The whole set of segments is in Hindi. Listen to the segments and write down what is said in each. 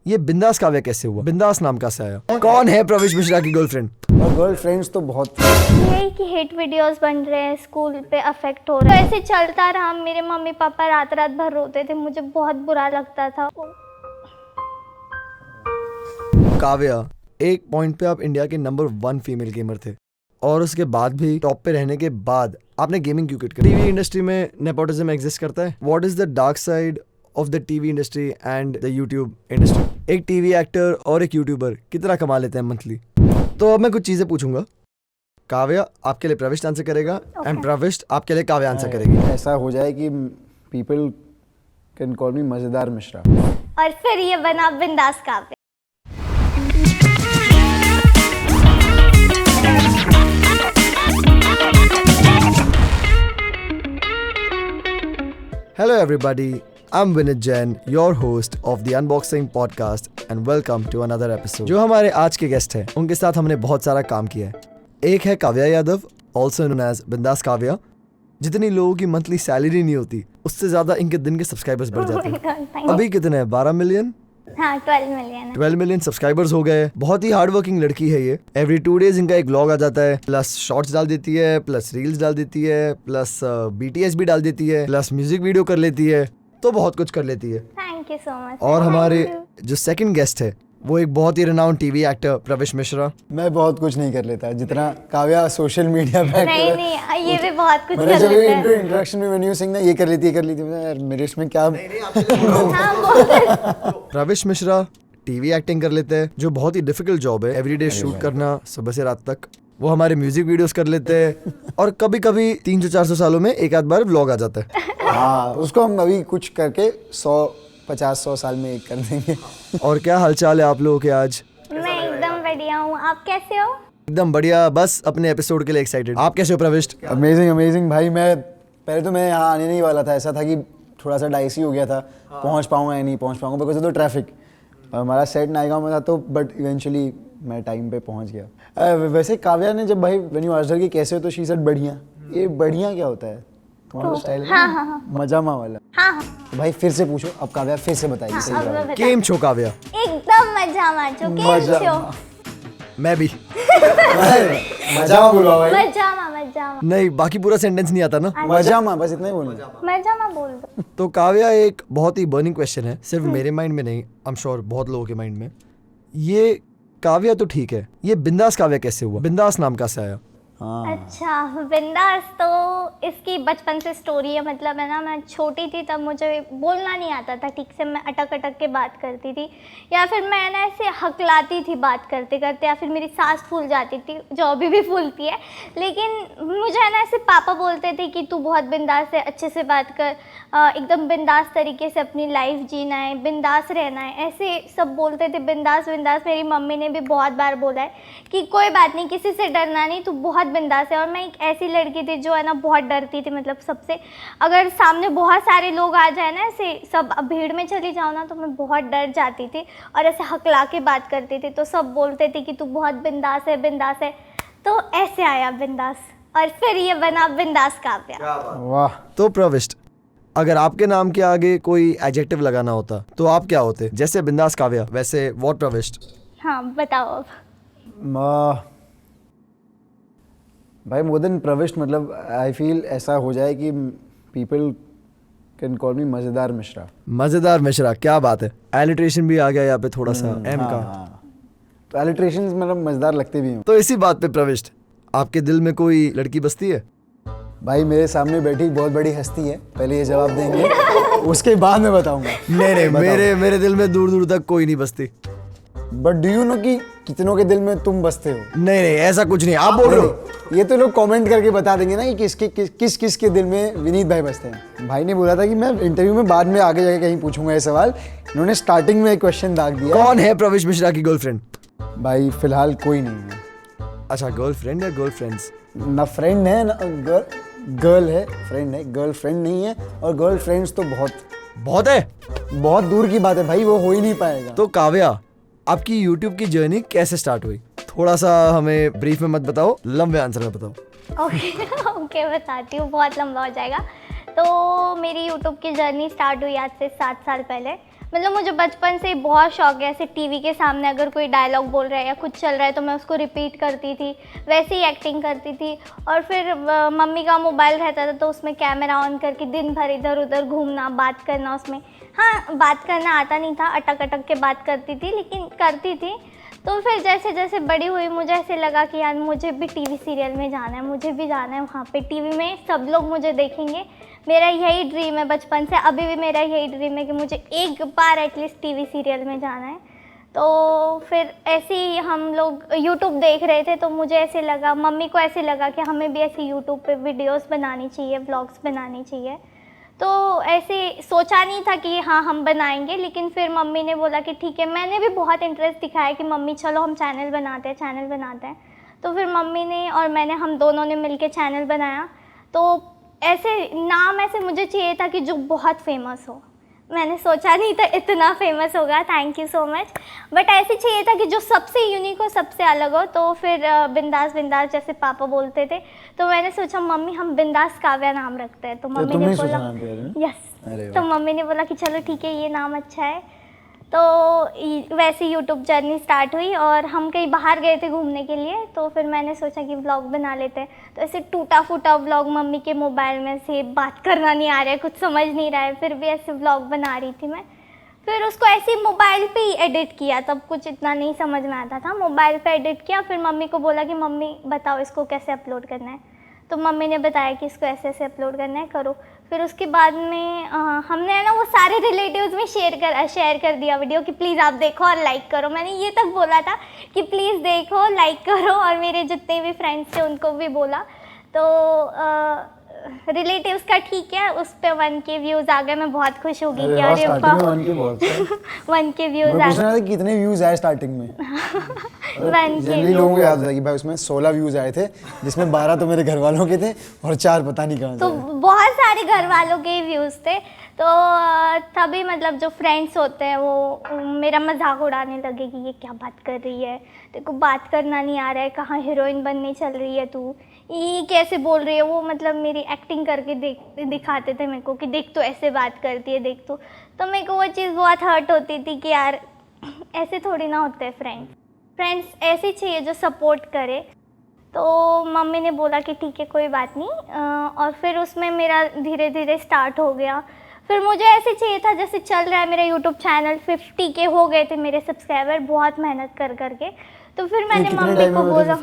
ये बिंदास काव्या कैसे हुआ? बिंदास नाम कहाँ से आया? कौन है प्रवेश मिश्रा की गर्लफ्रेंड? और गर्लफ्रेंड्स तो बहुत यही कि हिट वीडियोस बन रहे हैं, स्कूल पे अफेक्ट हो रहा है, तो ऐसे चलता रहा। मेरे मम्मी पापा रात रात भर रोते थे, मुझे बहुत बुरा लगता था। काव्या, एक पॉइंट पे आप इंडिया के नंबर 1 फीमेल गेमर थे और उसके बाद भी टॉप पे रहने के बाद आपने गेमिंग क्यों क्विट करी? टीवी इंडस्ट्री में नेपोटिज्म एग्जिस्ट करता है। What is the dark side of the TV industry and the YouTube industry? एक टीवी एक्टर और एक यूट्यूबर कितना कमा लेते हैं मंथली? तो अब मैं कुछ चीजें पूछूंगा। काव्या आपके लिए प्रविष्ट आंसर करेगा एंड प्रविष्ट आपके लिए काव्या आंसर करेगी। ऐसा हो जाए कि पीपल कैन कॉल मी मजेदार मिश्रा। और फिर ये बना बिंदास Kavya. Hello everybody, I'm Vinit Jain, your host of the Unboxing Podcast and welcome to another episode. जो हमारे आज के गेस्ट हैं, उनके साथ हमने बहुत सारा काम किया है। एक है Kavya Yadav, also known as बिंदास काव्या। जितनी लोगों की मंथली सैलरी नहीं होती, उससे ज्यादा इनके दिन के सब्सक्राइबर्स बढ़ जाते हैं। अभी कितने हैं? 12 मिलियन? हाँ, 12 मिलियन 12 मिलियन सब्सक्राइबर्स हो गए। बहुत ही हार्ड वर्किंग लड़की है ये। एवरी 2 डेज इनका एक व्लॉग आ जाता है, प्लस शॉर्ट्स डाल देती है, प्लस रील्स डाल देती है, प्लस BTS भी डाल देती है, प्लस म्यूजिक वीडियो कर लेती है, तो बहुत कुछ कर लेती है। Thank you so much. और हमारे जो सेकंड गेस्ट है वो एक बहुत ही रिनाउंड टीवी एक्टर प्रवेश मिश्रा। मैं बहुत कुछ नहीं कर लेता जितना काव्या सोशल मीडिया पे नहीं नहीं, ये भी बहुत कुछ मैंने कर जब लेते हैं। इंट्रोडक्शन में वेन्यू सिंह ना ये कर लेती है यार मेरे इसमें क्या हाँ, बहुत। प्रवेश मिश्रा टीवी एक्टिंग कर लेते हैं, जो बहुत ही डिफिकल्ट जॉब है। एवरीडे शूट करना सुबह से रात तक। वो हमारे म्यूजिक वीडियोस कर लेते हैं और कभी कभी 300-400 सालों में एक आध बार व्लॉग आ जाता है। हाँ, उसको हम अभी कुछ करके 100 साल में एक कर देंगे। और क्या हालचाल है आप लोगों के आज? मैं एकदम बढ़िया हूँ, आप कैसे हो? एकदम बढ़िया, बस अपने एपिसोड के लिए एक्साइटेड। आप कैसे हो प्रविष्ट? अमेजिंग भाई। मैं यहाँ आने नहीं वाला था। ऐसा था कि थोड़ा सा डाइसी हो गया था, पहुँच पाऊंगा या नहीं पहुँच पाऊंगा बिकॉज ऑफ द ट्रैफिक। हमारा सेट नायगांव में था तो बट इवेंचुअली मैं टाइम पे पहुँच गया। वैसे काव्या ने जब भाई व्हेन यू आस्क्ड हर कि कैसे हो तो शी सेड बढ़िया। ये बढ़िया क्या होता है? तुम्हारा स्टाइल है हाँ। मजामा वाला। हाँ, तो भाई फिर से पूछो, अब काव्या फिर से बताइए सही अब बात। मैं बता- केम छो काव्या? एकदम मजा माचो। मजा मैं भी मजामा बोलो भाई। मजामा नहीं, बाकी पूरा सेंटेंस नहीं आता ना। मजामा बस इतना ही बोलना। मजामा बोल दो। तो काव्या, एक बहुत ही बर्निंग क्वेश्चन है, सिर्फ मेरे माइंड में नहीं, आई एम श्योर बहुत लोगों के माइंड में। ये काव्या तो ठीक है, ये बिंदास काव्या कैसे हुआ? बिंदास नाम कहाँ से आया? हाँ, अच्छा, बिंदास तो इसकी बचपन से स्टोरी है। मतलब है ना, मैं छोटी थी तब मुझे बोलना नहीं आता था ठीक से। मैं अटक अटक के बात करती थी, या फिर मैं ना ऐसे हकलाती थी बात करते करते, या फिर मेरी सांस फूल जाती थी, जो अभी भी फूलती है। लेकिन मुझे है ना ऐसे पापा बोलते थे कि तू बहुत बिंदास है, अच्छे से बात कर, एकदम बिंदास तरीके से अपनी लाइफ जीना है, बिंदास रहना है, ऐसे सब बोलते थे। बिंदास बिंदास। मेरी मम्मी ने भी बहुत बार बोला है कि कोई बात नहीं, किसी से डरना नहीं, तू बहुत बिंदास है। और मैं एक ऐसी लड़की थी जो है ना बहुत डरती थी, मतलब सबसे। अगर सामने बहुत सारे लोग आ जाए ना, ऐसे सब भीड़ में चली जाओ ना, तो मैं बहुत डर जाती थी और ऐसे हकला के बात करती थी। तो सब बोलते थे कि तू बहुत बिंदास है, बिंदास है। तो ऐसे आया बिंदास और फिर ये बना बिंदास काव्या। वाह। तो प्रविष्ट, अगर आपके नाम के आगे कोई एडजेक्टिव लगाना होता तो आप क्या होते? जैसे बिंदास काव्या, वैसे व्हाट प्रविष्ट? हाँ, बताओ अब। भाई मोर देन प्रविष्ट, मतलब आई फील ऐसा हो जाए कि पीपल कैन कॉल मी मजेदार मिश्रा। मजेदार मिश्रा, क्या बात है। एलिट्रेशन भी आ गया यहाँ पे थोड़ा सा एम का। हाँ। तो एलिट्रेशंस मतलब मजेदार लगते भी हैं। तो इसी बात पे प्रविष्ट, आपके दिल में कोई लड़की बसती है? भाई मेरे सामने बैठी बहुत बड़ी हस्ती है, पहले ये जवाब देंगे उसके बाद मैं बताऊंगा। नहीं, मेरे दिल में दूर दूर तक कोई नहीं बसती। बट डू यू नो कि कितनों के दिल में तुम बसते हो? नहीं, ऐसा कुछ नहीं, आप बोल रहे हो। ये तो लोग कमेंट करके बता देंगे ना कि किस के दिल में विनीत भाई बसते हैं। भाई ने बोला था कि मैं इंटरव्यू में बाद में आगे जाके कहीं पूछूंगा ये सवाल। इन्होंने स्टार्टिंग में एक क्वेश्चन दाग दिया। कौन है प्रवेश मिश्रा की गर्लफ्रेंड? भाई फिलहाल कोई नहीं है। अच्छा, गर्लफ्रेंड या गर्लफ्रेंड्स? ना फ्रेंड है ना गर्ल है, फ्रेंड है, गर्लफ्रेंड नहीं है। और गर्लफ्रेंड्स तो बहुत है, बहुत दूर की बात है भाई, वो हो ही नहीं पाएगा। तो काव्या, आपकी यूट्यूब की जर्नी कैसे स्टार्ट हुई? थोड़ा सा हमें ब्रीफ में मत बताओ, लंबे आंसर में बताओ। ओके, बताती हूँ, बहुत लंबा हो जाएगा। तो मेरी यूट्यूब की जर्नी स्टार्ट हुई आज से 7 साल पहले। मतलब मुझे बचपन से ही बहुत शौक है, ऐसे टीवी के सामने अगर कोई डायलॉग बोल रहा है या कुछ चल रहा है तो मैं उसको रिपीट करती थी, वैसे ही एक्टिंग करती थी। और फिर मम्मी का मोबाइल रहता था तो उसमें कैमरा ऑन करके दिन भर इधर उधर घूमना, बात करना उसमें। हाँ, बात करना आता नहीं था, अटक अटक के बात करती थी, लेकिन करती थी। तो फिर जैसे जैसे बड़ी हुई मुझे ऐसे लगा कि यार मुझे भी टीवी सीरियल में जाना है, मुझे भी जाना है वहाँ पे टीवी में, सब लोग मुझे देखेंगे। मेरा यही ड्रीम है बचपन से, अभी भी मेरा यही ड्रीम है कि मुझे एक बार एटलीस्ट टीवी सीरियल में जाना है। तो फिर ऐसे ही हम लोग यूट्यूब देख रहे थे तो मुझे ऐसे लगा, मम्मी को ऐसे लगा कि हमें भी ऐसे यूट्यूब पे वीडियोस बनानी चाहिए, व्लॉग्स बनानी चाहिए। तो ऐसे सोचा नहीं था कि हाँ हम बनाएंगे, लेकिन फिर मम्मी ने बोला कि ठीक है। मैंने भी बहुत इंटरेस्ट दिखाया कि मम्मी चलो हम चैनल बनाते हैं। तो फिर मम्मी ने और मैंने, हम दोनों ने मिलके चैनल बनाया। तो ऐसे नाम ऐसे मुझे चाहिए था कि जो बहुत फेमस हो। मैंने सोचा नहीं था इतना फेमस होगा, thank you so much. But ऐसे चाहिए था कि जो सबसे यूनिक हो, सबसे अलग हो। तो फिर बिंदास बिंदास जैसे पापा बोलते थे, तो मैंने सोचा मम्मी हम बिंदास काव्या नाम रखते हैं। तो मम्मी ने बोला यस, तो मम्मी ने बोला कि चलो ठीक है, ये नाम अच्छा है। तो वैसे यूट्यूब जर्नी स्टार्ट हुई और हम कहीं बाहर गए थे घूमने के लिए। तो फिर मैंने सोचा कि व्लॉग बना लेते हैं। तो ऐसे टूटा फूटा व्लॉग, मम्मी के मोबाइल में से बात करना नहीं आ रहा है, कुछ समझ नहीं रहा है, फिर भी ऐसे व्लॉग बना रही थी मैं। फिर उसको ऐसे मोबाइल पे ही एडिट किया, तब कुछ इतना नहीं समझ में आता था। मोबाइल पे एडिट किया, फिर मम्मी को बोला कि मम्मी बताओ इसको कैसे अपलोड करना है। तो मम्मी ने बताया कि इसको ऐसे ऐसे अपलोड करना है, करो। फिर उसके बाद में हमने है ना वो सारे रिलेटिव्स में शेयर कर दिया वीडियो कि प्लीज़ आप देखो और लाइक करो। मैंने ये तक बोला था कि प्लीज़ देखो, लाइक करो, और मेरे जितने भी फ्रेंड्स थे उनको भी बोला। तो रिलेटिव्स का ठीक है, उस पे 1K व्यूज़ आ गए। मैं बहुत खुश हो गई कि अरे 1K व्यूज़ आ गए। कितने व्यूज़ आए स्टार्टिंग में? 1K लोगों को याद था कि भाई उसमें 16 व्यूज़ आए थे, जिसमें 12 तो मेरे घर वालों के थे और 4 पता नहीं कहाँ से। तो बहुत सारे घर वालों के व्यूज़ थे। तो तभी मतलब जो फ्रेंड्स होते हैं वो मेरा मजाक उड़ाने लगे कि ये क्या बात कर रही है, तेरे को बात करना नहीं आ रहा है, कहाँ हीरोइन बनने चल रही है तू, ये कैसे बोल रही है। वो मतलब मेरी एक्टिंग करके दिखाते थे मेरे को कि देख तो ऐसे बात करती है, देख तो मेरे को वो चीज़ बहुत हर्ट होती थी कि यार ऐसे थोड़ी ना होते हैं फ्रेंड्स ऐसे चाहिए जो सपोर्ट करे। तो मम्मी ने बोला कि ठीक है कोई बात नहीं। और फिर उसमें मेरा धीरे धीरे स्टार्ट हो गया। फिर मुझे ऐसे चाहिए था जैसे चल रहा है मेरा यूट्यूब चैनल, 50K हो गए थे मेरे सब्सक्राइबर बहुत मेहनत कर करके। तो फिर मैंने मम्मी को बोला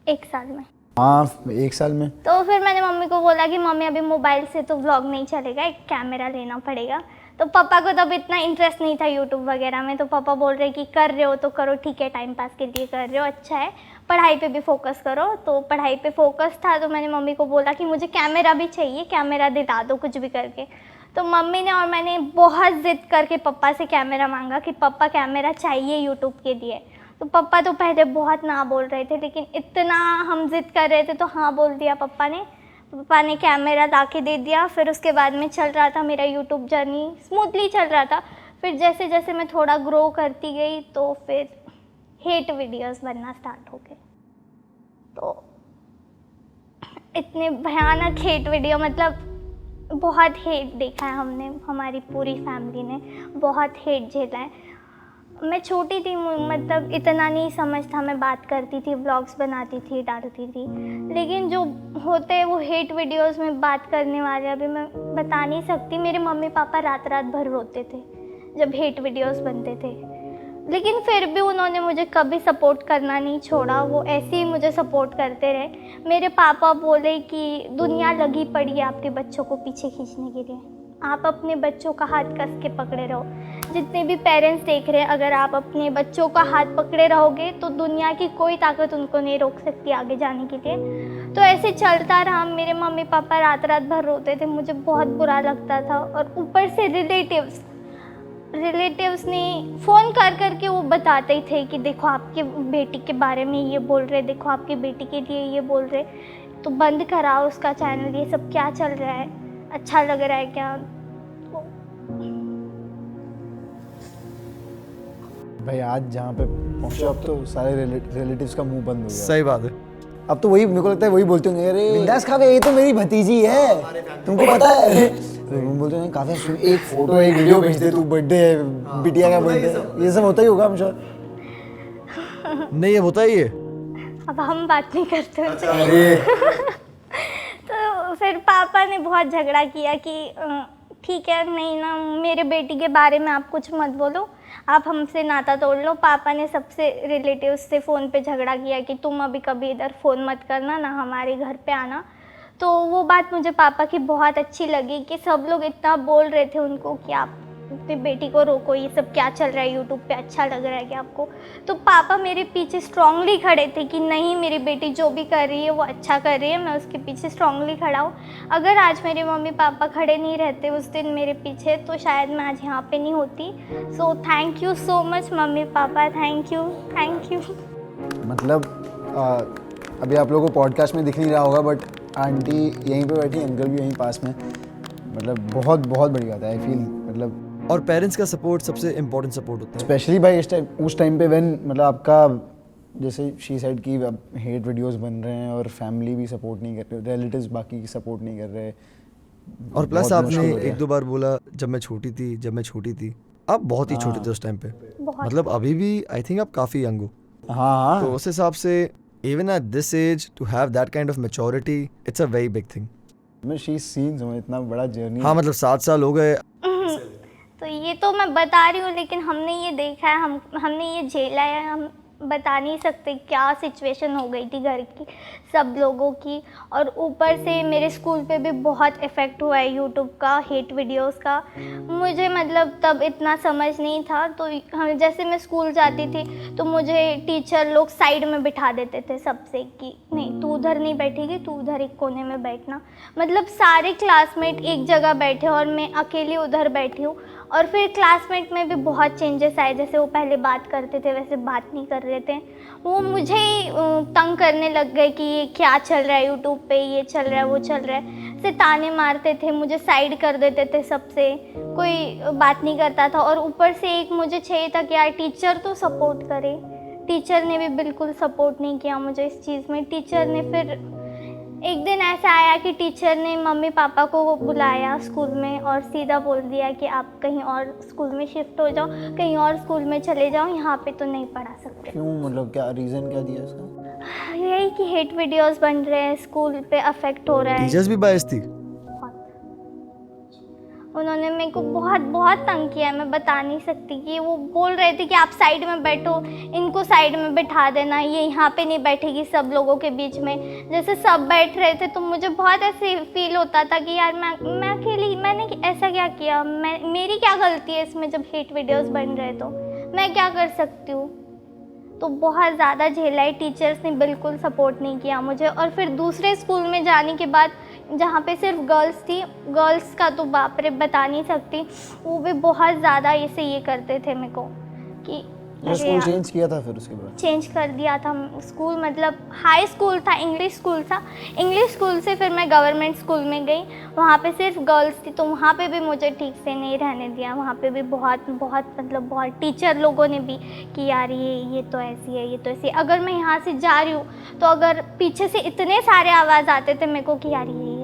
1 साल में। हाँ 1 साल में। तो फिर मैंने मम्मी को बोला कि मम्मी अभी मोबाइल से तो व्लॉग नहीं चलेगा, एक कैमरा लेना पड़ेगा। तो पापा को तब इतना इंटरेस्ट नहीं था यूट्यूब वगैरह में। तो पापा बोल रहे कि कर रहे हो तो करो, ठीक है, टाइम पास के लिए कर रहे हो, अच्छा है, पढ़ाई पे भी फोकस करो। तो पढ़ाई पे फोकस था। तो मैंने मम्मी को बोला कि मुझे कैमरा भी चाहिए, कैमरा दिला दो कुछ भी करके। तो मम्मी ने और मैंने बहुत ज़िद करके पापा से कैमरा मांगा कि पापा कैमरा चाहिए यूट्यूब के लिए। तो पापा तो पहले बहुत ना बोल रहे थे, लेकिन इतना हम ज़िद कर रहे थे तो हाँ बोल दिया पापा ने। पापा ने कैमरा ला के दे दिया। फिर उसके बाद में चल रहा था मेरा यूट्यूब जर्नी, स्मूथली चल रहा था। फिर जैसे जैसे मैं थोड़ा ग्रो करती गई तो फिर हेट वीडियोस बनना स्टार्ट हो गए। तो इतने भयानक हेट वीडियो, मतलब बहुत हेट देखा है हमने, हमारी पूरी फैमिली ने बहुत हेट झेला है। मैं छोटी थी, मतलब इतना नहीं समझ था, मैं बात करती थी, व्लॉग्स बनाती थी, डालती थी, लेकिन जो होते हैं वो हेट वीडियोस में बात करने वाले अभी मैं बता नहीं सकती। मेरे मम्मी पापा रात रात भर रोते थे जब हेट वीडियोस बनते थे, लेकिन फिर भी उन्होंने मुझे कभी सपोर्ट करना नहीं छोड़ा। वो ऐसे ही मुझे सपोर्ट करते रहे। मेरे पापा बोले कि दुनिया लगी पड़ी है आपके बच्चों को पीछे खींचने के लिए, आप अपने बच्चों का हाथ कस के पकड़े रहो। जितने भी पेरेंट्स देख रहे हैं, अगर आप अपने बच्चों का हाथ पकड़े रहोगे तो दुनिया की कोई ताकत उनको नहीं रोक सकती आगे जाने के लिए। तो ऐसे चलता रहा। मेरे मम्मी पापा रात रात भर रोते थे, मुझे बहुत बुरा लगता था। और ऊपर से रिलेटिव्स ने फ़ोन कर करके वो बताते ही थे कि देखो आपके बेटी के बारे में ये बोल रहे, देखो आपकी बेटी के लिए ये बोल रहे, तो बंद कराओ उसका चैनल, ये सब क्या चल रहा है, अच्छा लग रहा है क्या। भाई आज जहाँ पे पहुँचे अब तो सारे रिलेटिव्स का मुंह बंद हो गया। सही बात है। अब तो वही मेरे को लगता है वही बोलते होंगे, अरे बिंदास खावे ये तो मेरी भतीजी है, तुमको पता है। तो वो बोलते हैं काफी सुन एक फोटो एक वीडियो भेज दे तू बर्थडे है बिटिया का बर्थडे ये सब होता ही होगा हम श्योर नहीं ये होता ही है। अब हम बात नहीं करते उससे। अरे तो फिर पापा ने बहुत झगड़ा किया कि ठीक है नहीं ना मेरे बेटी के बारे में आप कुछ मत बोलो, आप हमसे नाता तोड़ लो। पापा ने सबसे रिलेटिव्स से फ़ोन पे झगड़ा किया कि तुम अभी कभी इधर फ़ोन मत करना ना हमारे घर पे आना। तो वो बात मुझे पापा की बहुत अच्छी लगी कि सब लोग इतना बोल रहे थे उनको कि आप अपनी बेटी को रोको, ये सब क्या चल रहा है यूट्यूब पे, अच्छा लग रहा है क्या आपको। तो पापा मेरे पीछे स्ट्रांगली खड़े थे कि नहीं मेरी बेटी जो भी कर रही है वो अच्छा कर रही है, मैं उसके पीछे स्ट्रांगली खड़ा हूँ। अगर आज मेरे मम्मी पापा खड़े नहीं रहते उस दिन मेरे पीछे तो शायद मैं आज यहाँ पे नहीं होती। So thank you so much mummy papa, thank you thank you. मतलब अभी आप लोगों को पॉडकास्ट में दिख नहीं रहा होगा बट आंटी यहीं पे बैठी, अंकल भी यहीं पास में, मतलब बहुत बहुत बड़ी बात है आई फील। मतलब और पेरेंट्स का सपोर्ट सबसे इम्पोर्टेंट सपोर्ट होता है, स्पेशली भाई उस टाइम पे व्हेन मतलब आपका जैसे शी साइड की अब हेट वीडियोस बन रहे हैं और फैमिली भी सपोर्ट नहीं कर रहे, रिलेटिव्स बाकी सपोर्ट नहीं कर रहे। और प्लस बहुत आपने मुश्किल होता है। एक दो बार बोला जब मैं छोटी थी, आप बहुत ही छोटे थे उस टाइम पे, बहुत मतलब अभी भी आई थिंक आप काफ़ी यंग हो। हाँ तो उस हिसाब से even at this age to have that kind of maturity it's a very big thing. मैं शी सीन्स हूँ इतना बड़ा जर्नी। हाँ मतलब 7 साल हो गए। तो ये तो मैं बता रही हूँ लेकिन हमने ये देखा है, हमने ये झेला है, हम बता नहीं सकते क्या सिचुएशन हो गई थी घर की सब लोगों की। और ऊपर से मेरे स्कूल पे भी बहुत इफ़ेक्ट हुआ है यूट्यूब का, हेट वीडियोस का। मुझे मतलब तब इतना समझ नहीं था तो हम जैसे मैं स्कूल जाती थी तो मुझे टीचर लोग साइड में बिठा देते थे सबसे कि नहीं तू उधर नहीं बैठेगी, तू उधर एक कोने में बैठना। मतलब सारे क्लासमेट एक जगह बैठे और मैं अकेली उधर बैठी हूँ। और फिर क्लासमेट में भी बहुत चेंजेस आए, जैसे वो पहले बात करते थे वैसे बात नहीं कर रहे थे, वो मुझे ही तंग करने लग गए कि ये क्या चल रहा है यूट्यूब पे, ये चल रहा है वो चल रहा है, से ताने मारते थे, मुझे साइड कर देते थे सबसे, कोई बात नहीं करता था। और ऊपर से एक मुझे चाहिए था कि यार टीचर तो सपोर्ट करे, टीचर ने भी बिल्कुल सपोर्ट नहीं किया मुझे इस चीज़ में। टीचर ने फिर एक दिन ऐसा आया कि टीचर ने मम्मी पापा को बुलाया स्कूल में और सीधा बोल दिया कि आप कहीं और स्कूल में शिफ्ट हो जाओ, कहीं और स्कूल में चले जाओ, यहाँ पे तो नहीं पढ़ा सकते। क्यों मतलब क्या रीज़न क्या दिया इसका? यही कि हेट वीडियोस बन रहे हैं, स्कूल पे अफेक्ट हो रहा है। टीचर्स भी बायस थी। उन्होंने मेरे को बहुत बहुत तंग किया है, मैं बता नहीं सकती। कि वो बोल रहे थे कि आप साइड में बैठो, इनको साइड में बैठा देना, ये यहाँ पे नहीं बैठेगी सब लोगों के बीच में। जैसे सब बैठ रहे थे तो मुझे बहुत ऐसे फील होता था कि यार मैं अकेली, मैंने ऐसा क्या किया, मेरी क्या गलती है इसमें जब हेट वीडियोस बन रहे तो मैं क्या कर सकती हूँ। तो बहुत ज़्यादा झेला है, टीचर्स ने बिल्कुल सपोर्ट नहीं किया मुझे। और फिर दूसरे स्कूल में जाने के बाद जहाँ पे सिर्फ गर्ल्स थी, गर्ल्स का तो बाप रे बता नहीं सकती, वो भी बहुत ज़्यादा ऐसे ये करते थे मेरे को कि स्कूल चेंज किया था फिर उसके बाद? चेंज कर दिया था स्कूल, मतलब हाई स्कूल था, इंग्लिश स्कूल था। इंग्लिश स्कूल से फिर मैं गवर्नमेंट स्कूल में गई, वहाँ पे सिर्फ गर्ल्स थी तो वहाँ पे भी मुझे ठीक से नहीं रहने दिया। वहाँ पे भी बहुत मतलब बहुत टीचर लोगों ने भी कि यार ये तो ऐसी है, ये तो ऐसी है। अगर मैं यहाँ से जा रही हूँ तो अगर पीछे से इतने सारे आवाज़ आते थे मेरे को कि यार ये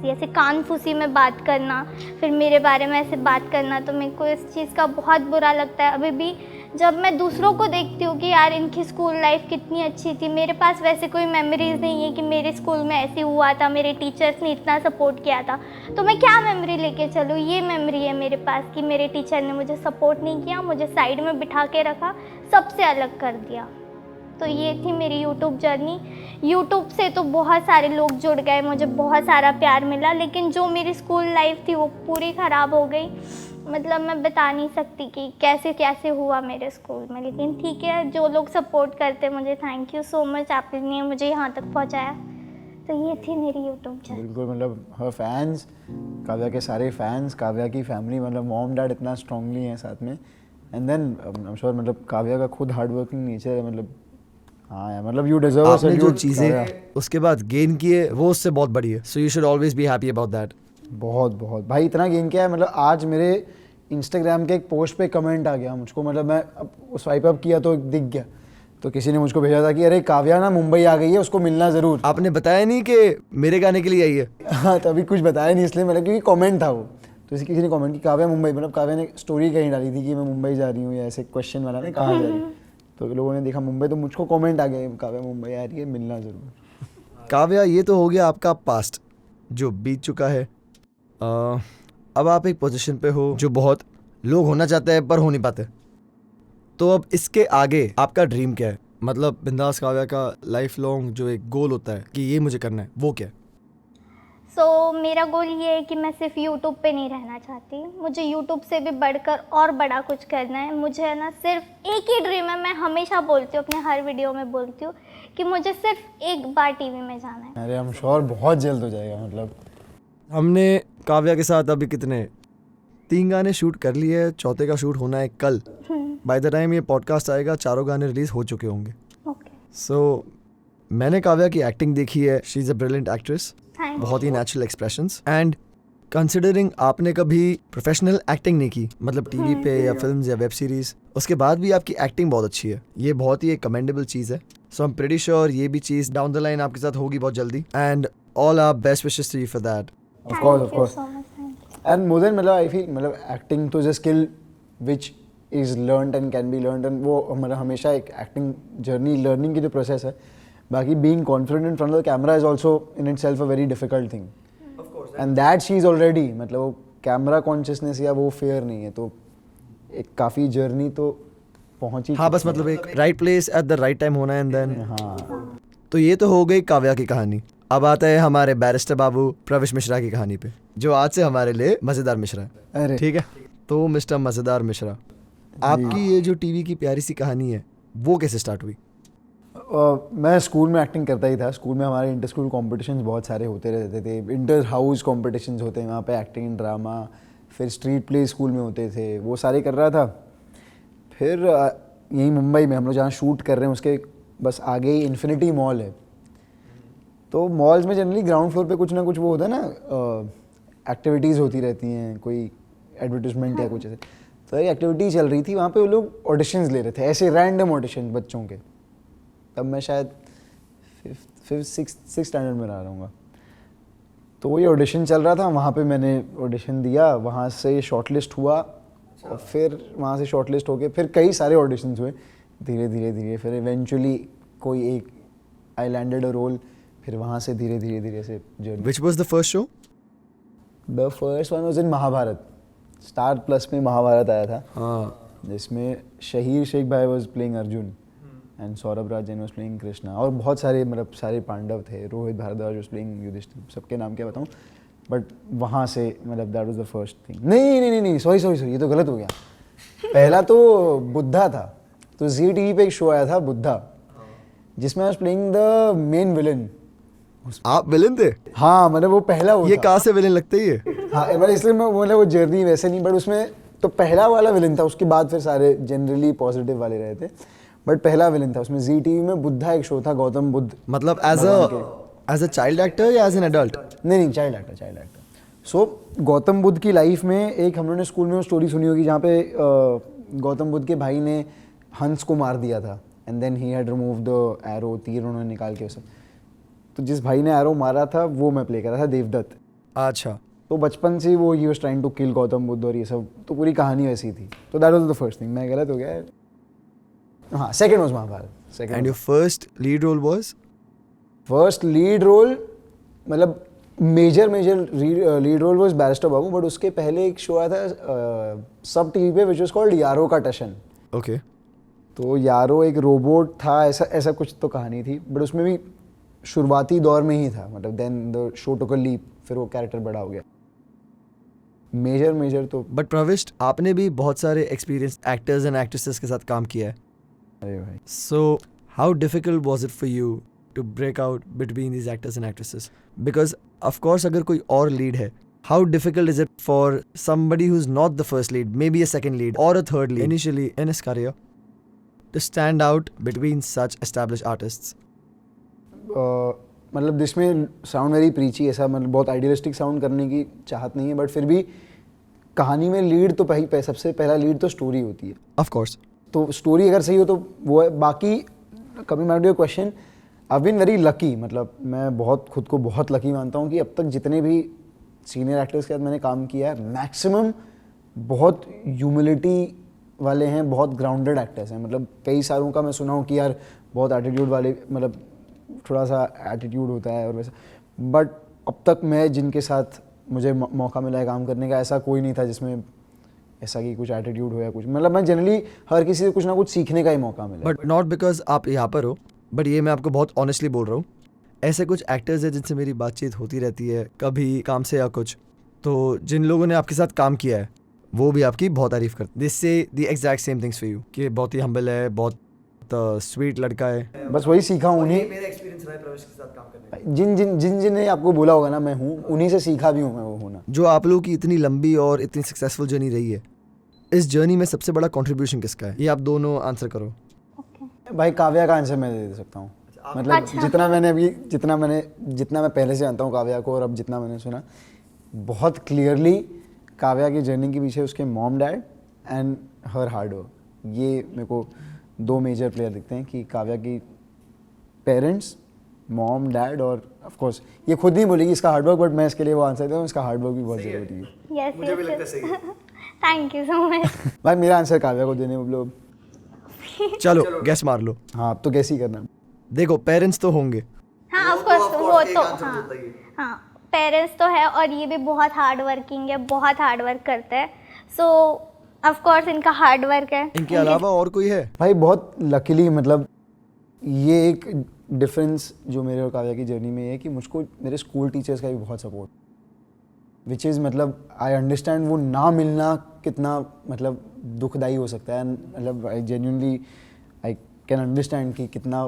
ऐसे कानफूसी में बात करना, फिर मेरे बारे में ऐसे बात करना, तो मेरे को इस चीज़ का बहुत बुरा लगता है अभी भी। जब मैं दूसरों को देखती हूँ कि यार इनकी स्कूल लाइफ कितनी अच्छी थी, मेरे पास वैसे कोई मेमोरीज़ नहीं है कि मेरे स्कूल में ऐसे हुआ था, मेरे टीचर्स ने इतना सपोर्ट किया था, तो मैं क्या मेमोरी लेके चलूँ। ये मेमोरी है मेरे पास कि मेरे टीचर ने मुझे सपोर्ट नहीं किया, मुझे साइड में बिठा के रखा, सबसे अलग कर दिया। तो ये थी मेरी यूट्यूब जर्नी। यूट्यूब से तो बहुत सारे लोग जुड़ गए, मुझे बहुत सारा प्यार मिला, लेकिन जो मेरी स्कूल लाइफ थी वो पूरी ख़राब हो गई। मतलब मैं बता नहीं सकती कि कैसे कैसे हुआ मेरे स्कूल में, लेकिन ठीक है, जो लोग सपोर्ट करते मुझे, थैंक यू सो मच, आपने मुझे यहाँ तक पहुँचाया। तो ये थी मेरी यूट्यूब जर्नी। बिल्कुल, मतलब हर फैंस, काव्या के सारे फैंस, काव्या की फैमिली, मतलब मॉम डैड इतना स्ट्रांगली हैं साथ में। And then I am sure मतलब काव्या का खुद हार्ड वर्किंग नेचर है, मतलब हाँ यार, मतलब यू डिजर्व आपने जो चीज़ें उसके बाद गेन किए वो उससे बहुत बड़ी है, so you should always be happy about that. बहुत भाई इतना गेन किया है। मतलब आज मेरे इंस्टाग्राम के एक पोस्ट पे कमेंट आ गया मुझको, मतलब मैं स्वाइप अप किया तो दिख गया, तो किसी ने मुझको भेजा था कि अरे काव्या ना मुंबई आ गई है, उसको मिलना ज़रूर। आपने बताया नहीं कि मेरे गाने के लिए आई है? हाँ, तभी कुछ बताया नहीं, इसलिए मतलब क्योंकि कमेंट था वो, तो इसी किसी ने कमेंट की काव्या मुंबई, मतलब काव्या ने स्टोरी कहीं डाली थी कि मैं मुंबई जा रही हूँ या ऐसे क्वेश्चन वाला ना, कहाँ जा रही है, तो लोगों ने देखा मुंबई, तो मुझको कमेंट आ गया काव्या मुंबई आ रही है, मिलना ज़रूर। काव्या, ये तो हो गया आपका पास्ट जो बीत चुका है। अब आप एक पोजीशन पे हो जो बहुत लोग होना चाहते हैं पर हो नहीं पाते, तो अब इसके आगे आपका ड्रीम क्या है? मतलब बिंदास काव्या का लाइफ लॉन्ग जो एक गोल होता है कि ये मुझे करना है, वो क्या है? सो मेरा गोल ये है कि मैं सिर्फ यूट्यूब पे नहीं रहना चाहती, मुझे यूट्यूब से भी बढ़कर और बड़ा कुछ करना है। मुझे है ना सिर्फ एक ही ड्रीम है, मैं हमेशा बोलती हूँ, अपने हर वीडियो में बोलती हूँ कि मुझे सिर्फ एक बार टीवी में जाना है। अरे हम श्योर बहुत जल्द हो जाएगा। मतलब हमने काव्या के साथ अभी कितने 3 गाने शूट कर लिए हैं, चौथे का शूट होना है कल। बाय द टाइम ये पॉडकास्ट आएगा 4 गाने रिलीज हो चुके होंगे। ओके, सो मैंने काव्या की एक्टिंग देखी है, she is a brilliant actress, thank बहुत ही नेचुरल एक्सप्रेशंस। एंड कंसिडरिंग आपने कभी प्रोफेशनल एक्टिंग नहीं की, मतलब टीवी पे या फिल्म्स या वेब सीरीज, उसके बाद भी आपकी एक्टिंग बहुत अच्छी है, ये बहुत ही एक कमेंडेबल चीज़ है। सो आई एम प्रीटी श्योर ये भी चीज़ डाउन द लाइन आपके साथ होगी बहुत जल्दी, and all our best wishes to you for that. Of course so much, thank you. And more than, मतलब आई फील, मतलब एक्टिंग तो is a skill which is learned and can be learned, and वो मतलब हमेशा एक एक्टिंग जर्नी, लर्निंग की जो प्रोसेस है। बाकी being confident in front of the camera is also in it self a very difficult thing, and that she is already, मतलब वो कैमरा कॉन्शियसनेस या वो फेयर नहीं है, तो एक काफ़ी जर्नी तो पहुंची। हाँ, बस मतलब एक right place at the right time होना, एंड देन हाँ, तो ये तो हो गई काव्या की कहानी। अब आता है हमारे बैरिस्टर बाबू प्रविश मिश्रा की कहानी पे, जो आज से हमारे लिए मज़ेदार मिश्रा है। अरे ठीक है, तो मिस्टर मज़ेदार मिश्रा, आपकी ये जो टीवी की प्यारी सी कहानी है वो कैसे स्टार्ट हुई? मैं स्कूल में एक्टिंग करता ही था। स्कूल में हमारे इंटर स्कूल कॉम्पिटिशन्स बहुत सारे होते रहते थे, इंटर हाउस कॉम्पिटिशन्स होते हैं वहाँ पे, एक्टिंग, ड्रामा, फिर स्ट्रीट प्ले स्कूल में होते थे, वो सारे कर रहा था। फिर यहीं मुंबई में हम लोग जहाँ शूट कर रहे हैं उसके बस आगे ही इन्फिनिटी मॉल है, तो मॉल्स में जनरली ग्राउंड फ्लोर पे कुछ ना कुछ वो होता है ना, एक्टिविटीज़ होती रहती हैं, कोई एडवर्टिजमेंट या कुछ ऐसे, तो एक एक्टिविटी चल रही थी वहाँ पे, वो लोग ऑडिशंस ले रहे थे, ऐसे रैंडम ऑडिशन बच्चों के। तब मैं शायद 6th स्टैंडर्ड में रहा रहूँगा, तो ये ऑडिशन चल रहा था, वहाँ पे मैंने ऑडिशन दिया, वहाँ से शॉर्टलिस्ट हुआ, और फिर वहाँ से शॉर्टलिस्ट होके फिर कई सारे ऑडिशंस हुए, धीरे धीरे धीरे, फिर इवेंचुअली कोई एक आई लैंडेड अ रोल, फिर वहाँ से धीरे धीरे धीरे से journey. Which was the first show? The first one was in Mahabharat, star plus में महाभारत आया था, हाँ, जिसमें शहीर शेख भाई was playing Arjun and Saurabh Rajan was playing Krishna, और बहुत सारे मतलब सारे पांडव थे, रोहित भारद्वाज वॉज प्लेइंग युधिष्ठिर, सबके नाम क्या बताऊँ, बट वहाँ से मतलब that was the first thing. नहीं, सॉरी, ये तो गलत हो गया। पहला तो बुद्धा था, तो जी टीवी पे एक शो आया था बुद्धा, जिसमें I was playing the main villain. आप विलन थे? हाँ, मतलब वो पहला वो ये था। कहाँ से विलन लगते ही है? हाँ, मतलब इसलिए मैं बोला वो जर्नी वैसे नहीं, बट उसमें तो पहला वाला विलन था, उसके बाद फिर सारे जनरली पॉजिटिव वाले रहे थे, बट पहला विलन था उसमें। जी टीवी में बुद्धा एक शो था, गौतम बुद्ध। मतलब एज अ चाइल्ड एक्टर या एज एन एडल्ट? नहीं, चाइल्ड एक्टर। सो गौतम बुद्ध की लाइफ में एक हम लोगों ने स्कूल में वो स्टोरी सुनी होगी, जहाँ पे गौतम बुद्ध के भाई ने हंस को मार दिया था, and then he had remove the arrow, तीर उन्होंने निकाल के उसे, तो जिस भाई ने एरो मारा था वो मैं प्ले कर रहा था, देवदत्त। अच्छा, तो बचपन से वो ही was trying to kill Gautam Buddha और ये सब, तो पूरी कहानी वैसी थी। तो that was the first thing. मैं गलत हो गया। हाँ, second was Mahabharat. And your first lead role was? First lead role मतलब major lead role was barrister Babu, but उसके पहले एक शो आया था सब टीवी पे विच वाज कॉल्ड यारो का टशन। ओके। तो यारो एक रोबोट था, ऐसा कुछ तो कहानी थी, बट उसमें भी शुरुआती दौर में ही था, मतलब then the show took a leap, फिर वो कैरेक्टर बड़ा हो गया। मेजर तो बट प्रविष्ट, आपने भी बहुत सारे एक्सपीरियंस एक्टर्स एंड एक्ट्रेसेस के साथ काम किया है, अरे भाई, so how difficult was it for you to break out between these actors and actresses? Because of course अगर कोई और लीड है, how difficult is it for somebody who's not the first lead, maybe a second lead or a third lead initially in his career, to stand out between such established artists? मतलब जिसमें साउंड वेरी प्रीची, ऐसा मतलब बहुत आइडियलिस्टिक साउंड करने की चाहत नहीं है, बट फिर भी कहानी में लीड तो सबसे पहला लीड तो स्टोरी होती है। Of course. तो स्टोरी अगर सही हो तो वो है, बाकी coming back to your question, I been very lucky, मतलब मैं बहुत खुद को बहुत लकी मानता हूँ कि अब तक जितने भी सीनियर एक्टर्स के साथ मैंने काम किया है, मैक्सिमम बहुत ह्यूमिलिटी वाले हैं, बहुत ग्राउंडेड एक्टर्स हैं. मतलब कई सारों का मैं सुना हूँ कि यार बहुत एटीट्यूड वाले, मतलब थोड़ा सा एटीट्यूड होता है और वैसा, बट अब तक मैं जिनके साथ मुझे मौका मिला है काम करने का, ऐसा कोई नहीं था जिसमें ऐसा कि कुछ एटीट्यूड हो या कुछ. मतलब मैं जनरली हर किसी से कुछ ना कुछ सीखने का ही मौका मिला. बट नॉट बिकॉज आप यहाँ पर हो, बट ये मैं आपको बहुत ऑनेस्टली बोल रहा हूँ, ऐसे कुछ एक्टर्स हैं जिनसे मेरी बातचीत होती रहती है कभी काम से या कुछ, तो जिन लोगों ने आपके साथ काम किया है वो भी आपकी बहुत तारीफ करते, दिस से the exact same things for you कि बहुत ही हम्बल है, बहुत स्वीट लड़का है. बस वही सीखा उन्हीं, मेरा एक्सपीरियंस रहा है प्रवेश के साथ काम करने का. जिन ने आपको बोला होगा ना मैं हूँ, उन्हीं से सीखा भी हूँ मैं वो होना. जो आप लोगों की इतनी लंबी और इतनी सक्सेसफुल जर्नी रही है, इस जर्नी में सबसे बड़ा कंट्रीब्यूशन किसका है, ये आप दोनों आंसर करो. भाई काव्या का आंसर मैं दे सकता हूँ. मतलब अच्छा. जितना मैं पहले से जानता हूँ काव्या को और अब जितना मैंने सुना, बहुत क्लियरली काव्या की जर्नी के पीछे उसके mom dad and her hard work, ये मेरे को दो मेजर प्लेयर दिखते हैं कि काव्या की पेरेंट्स, मॉम डैड, और ऑफ कोर्स ये खुद नहीं बोलेगी इसका हार्ड वर्क, बट मैं इसके लिए वो आंसर देता हूँ, इसका हार्ड वर्क भी बहुत ज़रूरी है. यस, मुझे भी लगता है सही है. Thank you so much. भाई मेरा आंसर काव्या को देने मतलब. चलो गैस मार लो. हाँ अब तो कैसे ही करना. देखो पेरेंट्स तो होंगे, हाँ ऑफ कोर्स वो तो हाँ पेरेंट्स तो है, और ये भी बहुत हार्ड वर्किंग है, बहुत हार्ड वर्क करते हैं, सो ऑफ कोर्स इनका हार्ड वर्क है. इनके अलावा और कोई है? भाई बहुत लकीली, मतलब ये एक डिफरेंस जो मेरे और काव्या की जर्नी में है कि मुझको मेरे स्कूल टीचर्स का भी बहुत सपोर्ट, विच इज़ मतलब आई अंडरस्टैंड वो ना मिलना कितना मतलब दुखदाई हो सकता है. मतलब I genuinely I can understand कि कितना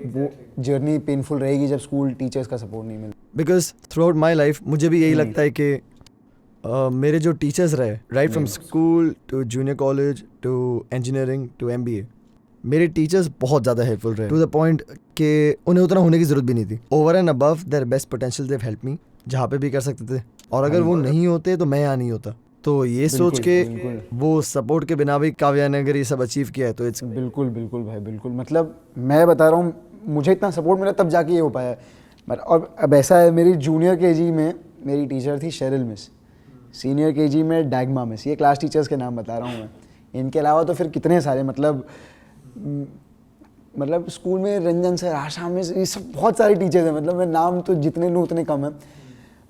वो जर्नी पेनफुल रहेगी जब स्कूल टीचर्स का सपोर्ट नहीं मिले. Because through out my life मुझे भी यही लगता है कि मेरे जो टीचर्स रहे, right from school to junior college to engineering to MBA, मेरे टीचर्स बहुत ज़्यादा हेल्पफुल रहे, टू द पॉइंट कि उन्हें उतना होने की ज़रूरत भी नहीं थी. Over and above their best potential they help me, जहाँ पे भी कर सकते थे, और अगर वो नहीं होते तो मैं यहाँ नहीं होता. तो ये सोच के वो सपोर्ट के बिना भी काव्या ने अगर ये सब अचीव किया है तो इट्स बिल्कुल बिल्कुल भाई बिल्कुल. मतलब मैं बता रहा हूँ, मुझे इतना सपोर्ट मिला तब जाके ये हो पाया. और अब ऐसा है, मेरी जूनियर KG में मेरी टीचर थी शेरिल मिस, सीनियर KG में डैगमा मिस, ये क्लास टीचर्स के नाम बता रहा हूँ मैं. इनके अलावा तो फिर कितने सारे, मतलब स्कूल में रंजन सर, आशा मिस, ये सब बहुत सारे टीचर्स हैं. मतलब मैं नाम तो जितने लूँ उतने कम है.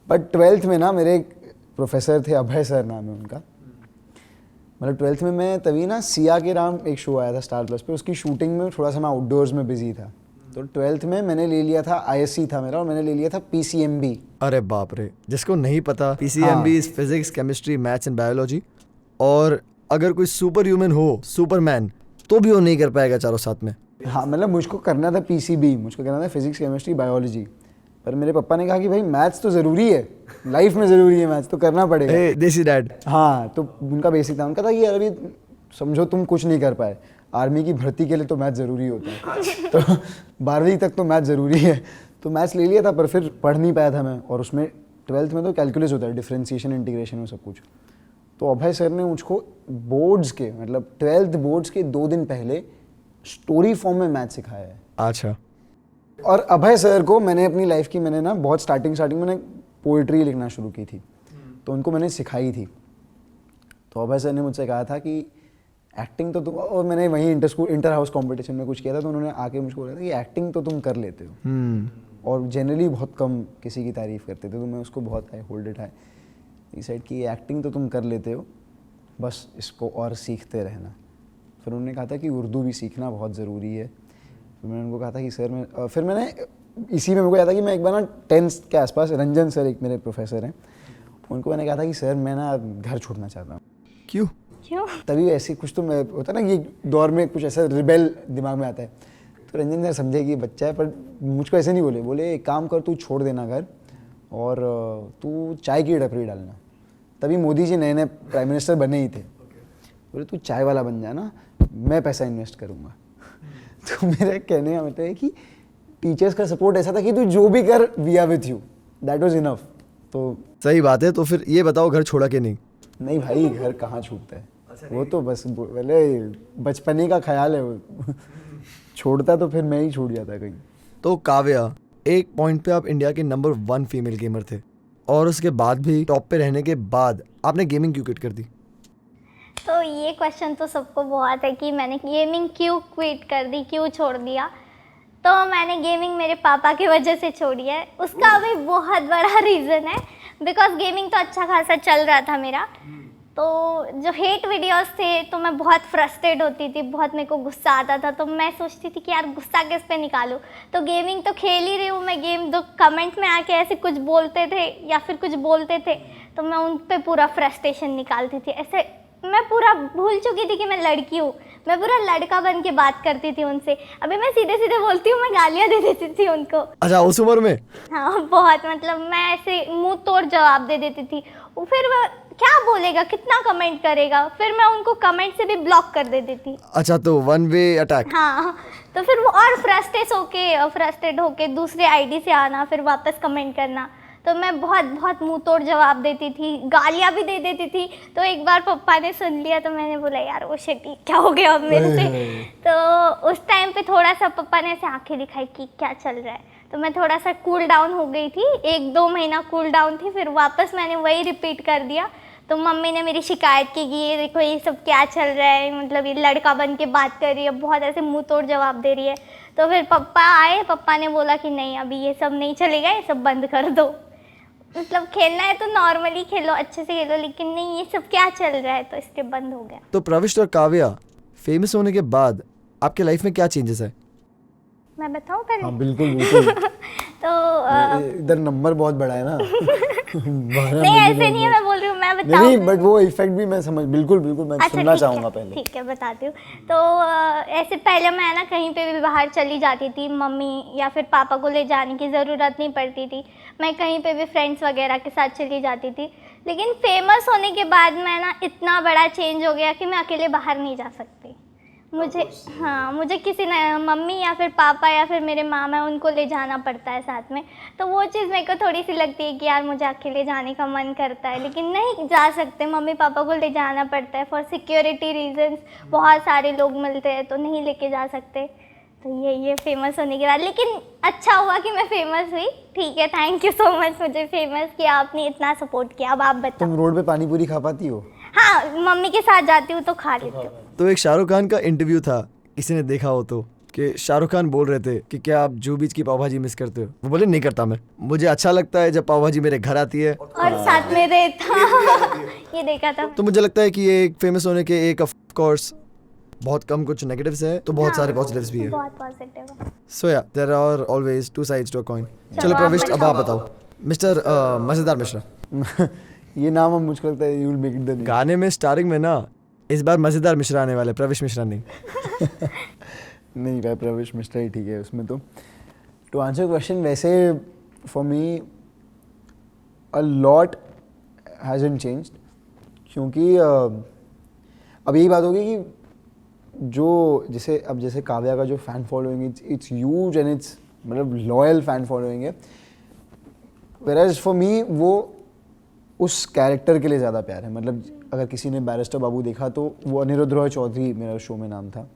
बट 12th में ना मेरे एक प्रोफेसर थे, अभय सर नाम है उनका. मतलब 12th में मैं तभी ना सिया के राम एक शो आया था स्टार प्लस पे, उसकी शूटिंग में थोड़ा सा मैं आउटडोर्स में बिजी था. तो 12th में मैंने ले लिया था, ISC था मेरा, और मैंने ले लिया था PCMB. अरे बाप रे, जिसको नहीं पता, PCMB is physics, chemistry, maths and biology. और अगर कोई सुपर ह्यूमन हो, सुपरमैन, तो भी वो नहीं कर पाएगा चारों साथ में. हाँ मतलब मुझको करना था PCB, मुझको करना था फिजिक्स, केमिस्ट्री, बायोलॉजी. पर मेरे पापा ने कहा कि भाई मैथ्स तो ज़रूरी है, लाइफ में ज़रूरी है, मैथ्स तो करना पड़ेगा. देसी डैड. हाँ तो उनका बेसिक था, उनका था कि अभी समझो तुम कुछ नहीं कर पाए, आर्मी की भर्ती के लिए तो मैथ ज़रूरी होता है. तो 12वीं तक तो मैथ ज़रूरी है, तो मैथ्स ले लिया था, पर फिर पढ़ नहीं पाया था मैं. और उसमें 12th में तो कैलकुलस होता है, डिफरेंशिएशन, इंटीग्रेशन और सब कुछ. तो अभय सर ने मुझको बोर्ड्स के, मतलब 12th बोर्ड्स के 2 दिन पहले स्टोरी फॉर्म में मैथ सिखाया है. अच्छा. और अभय सर को मैंने अपनी लाइफ की, मैंने ना बहुत स्टार्टिंग मैंने पोइट्री लिखना शुरू की थी, तो उनको मैंने सिखाई थी. तो अभय सर ने मुझसे कहा था कि एक्टिंग तो तुम, और मैंने वहीं इंटर हाउस कंपटीशन में कुछ किया था, तो उन्होंने आके मुझको बोला था कि एक्टिंग तो तुम कर लेते हो. और जनरली बहुत कम किसी की तारीफ़ करते थे, तो मैं उसको बहुत आई होल्ड इट हाई. ये साइड की एक्टिंग तो तुम कर लेते हो, बस इसको और सीखते रहना. फिर उन्होंने कहा था कि उर्दू भी सीखना बहुत ज़रूरी है. फिर मैंने उनको कहा था कि सर मैं, फिर मैंने इसी में मेरे को याद था कि मैं एक बार ना 10th के आसपास, रंजन सर एक मेरे प्रोफेसर हैं, उनको मैंने कहा था कि सर मैं ना घर छोड़ना चाहता हूँ. क्यों? तभी ऐसे कुछ तो मैं होता ना, ये दौर में कुछ ऐसा रिबेल दिमाग में आता है. तो रंजन सर समझे कि ये बच्चा है, पर मुझको ऐसे नहीं बोले एक काम कर, तू छोड़ देना घर और तू चाय की टपरी डालना. तभी मोदी जी नए नए प्राइम मिनिस्टर बने ही थे. बोले तू चाय वाला बन जाना, मैं पैसा इन्वेस्ट करूँगा. तो मेरा कहने का मतलब है कि टीचर्स का सपोर्ट ऐसा था कि तू जो भी कर, we are with you, that was enough. तो सही बात है. तो फिर ये बताओ, घर छोड़ा कि नहीं? नहीं भाई, घर कहाँ छूटता है. वो तो बस बोले बचपने का ख्याल है वो. छोड़ता तो फिर मैं ही छूट जाता कहीं। तो काव्या, एक पॉइंट पे आप इंडिया के नंबर 1 फीमेल गेमर थे और उसके बाद भी टॉप पे रहने के बाद आपने गेमिंग क्यों क्विट कर दी? तो ये क्वेश्चन तो सबको बहुत है कि मैंने गेमिंग क्यों क्विट कर दी, क्यों छोड़ दिया। तो मैंने गेमिंग मेरे पापा की वजह से छोड़ी है। उसका भी बहुत बड़ा रीज़न है, बिकॉज गेमिंग तो अच्छा खासा चल रहा था मेरा। तो जो हेट वीडियोस थे तो मैं बहुत फ्रस्ट्रेट होती थी, बहुत मेरे को गुस्सा आता था। तो मैं सोचती थी कि यार गुस्सा किस पे निकालूं। तो गेमिंग तो खेल ही रही हूँ मैं, गेम दो कमेंट में आके ऐसे कुछ बोलते थे या फिर कुछ बोलते थे तो मैं उन पे पूरा फ्रस्ट्रेशन निकालती थी। ऐसे मैं पूरा भूल चुकी थी कि मैं लड़की हूँ, मैं पूरा लड़का बन के बात करती थी उनसे। अभी मैं सीधे सीधे बोलती हूँ, मैं गालियाँ दे देती थी उनको। अच्छा, उस उम्र में? हाँ बहुत, मतलब मैं ऐसे मुंह तोड़ जवाब दे देती थी। वो फिर वो क्या बोलेगा, कितना कमेंट करेगा, फिर मैं उनको कमेंट से भी ब्लॉक कर देती थी। अच्छा, तो वन वे अटैक। हाँ, तो फिर वो और फ्रस्ट्रेट होके दूसरे आईडी से आना, फिर वापस कमेंट करना। तो मैं बहुत बहुत मुंह तोड़ जवाब देती थी, गालियाँ भी दे देती थी। तो एक बार पप्पा ने सुन लिया तो मैंने बोला यार वो शिट, क्या हो गया अब मेरे से। तो उस टाइम पे थोड़ा सा पप्पा ने ऐसे आंखें दिखाई कि क्या चल रहा है। तो मैं थोड़ा सा कूल डाउन हो गई थी, 1-2 महीना कूल डाउन थी। फिर वापस मैंने वही रिपीट कर दिया। तो मम्मी ने मेरी शिकायत की कि ये देखो ये सब क्या चल रहा है, मतलब ये लड़का बन के बात कर रही है, बहुत ऐसे मुंह तोड़ जवाब दे रही है। तो फिर पप्पा आए, पप्पा ने बोला कि नहीं अभी ये सब नहीं चलेगा, ये सब बंद कर दो। मतलब खेलना है तो नॉर्मली खेलो, अच्छे से खेलो, लेकिन नहीं ये सब क्या चल रहा है, तो इसके बंद हो गया। तो प्रविष्ट और काव्या, फेमस होने के बाद आपके लाइफ में क्या चेंजेस है? मैं बताऊं पहले? हाँ बिल्कुल बिल्कुल। तो इधर नंबर बहुत बड़ा है ना। नहीं ऐसे नहीं है, मैं बोल रही हूँ, मैं बताऊं। नहीं बट वो इफेक्ट भी मैं समझ, बिल्कुल बिल्कुल मैं सुनना चाहूँगा पहले। ठीक है बताती हूँ। तो ऐसे पहले मैं ना कहीं पे भी बाहर चली जाती थी, मम्मी या फिर पापा को ले जाने की ज़रूरत नहीं पड़ती थी। मैं कहीं पे भी फ्रेंड्स वगैरह के साथ चली जाती थी। लेकिन फेमस होने के बाद मैं ना इतना बड़ा चेंज हो गया कि मैं अकेले बाहर नहीं जा सकती। मुझे किसी ने, मम्मी या फिर पापा या फिर मेरे मामा, उनको ले जाना पड़ता है साथ में। तो वो चीज़ मेरे को थोड़ी सी लगती है कि यार मुझे अकेले जाने का मन करता है, लेकिन नहीं जा सकते, मम्मी पापा को ले जाना पड़ता है फॉर सिक्योरिटी रीजंस। बहुत सारे लोग मिलते हैं तो नहीं लेके जा सकते। तो ये फेमस होने के बाद, लेकिन अच्छा हुआ कि मैं फेमस हुई। ठीक है, थैंक यू सो मच मुझे फेमस किया आपने, इतना सपोर्ट किया। अब आप बताओ। तुम रोड पे पानी पूरी खा पाती हो? हाँ, मम्मी के साथ जाती हूँ तो खा लेती हूँ। तो एक शाहरुख खान का इंटरव्यू था, किसी ने देखा हो तो, कि शाहरुख खान बोल रहे थे कि क्या आप जूहू बीच की पाव भाजी मिस करते हो? वो बोले नहीं करता मैं, मुझे अच्छा लगता है जब पाव भाजी मेरे घर आती है और साथ में रहता। ये देखा था। तो मुझे लगता है कि ये एक फेमस होने के एक ऑफ कोर्स बहुत कम कुछ नेगेटिव्स है तो बहुत सारे पॉजिटिव्स भी है। बहुत पॉजिटिव है। So yeah there are always two sides to a coin. चलो प्रविष्ट, अब आप बताओ। मिस्टर मजेदार मिश्रा। ये नाम अब मुझको लगता है you will make it the गाने में स्टारिंग में ना इस बार मजेदार मिश्रा आने वाले, प्रविष्ट मिश्रा नहीं। नहीं भाई, प्रवेश मिश्रा ही ठीक है उसमें। तो टू आंसर क्वेश्चन, वैसे for me a lot hasn't changed, क्योंकि अब यही बात होगी कि जो जैसे काव्या का जो fan following it's huge and it's मतलब लॉयल फ़ैन फॉलोइंग है। वेराज फॉर मी वो उस कैरेक्टर के लिए ज़्यादा प्यार है। मतलब अगर किसी ने बैरिस्टर बाबू देखा तो वो अनिरुद्ध रॉय चौधरी मेरा शो में नाम था,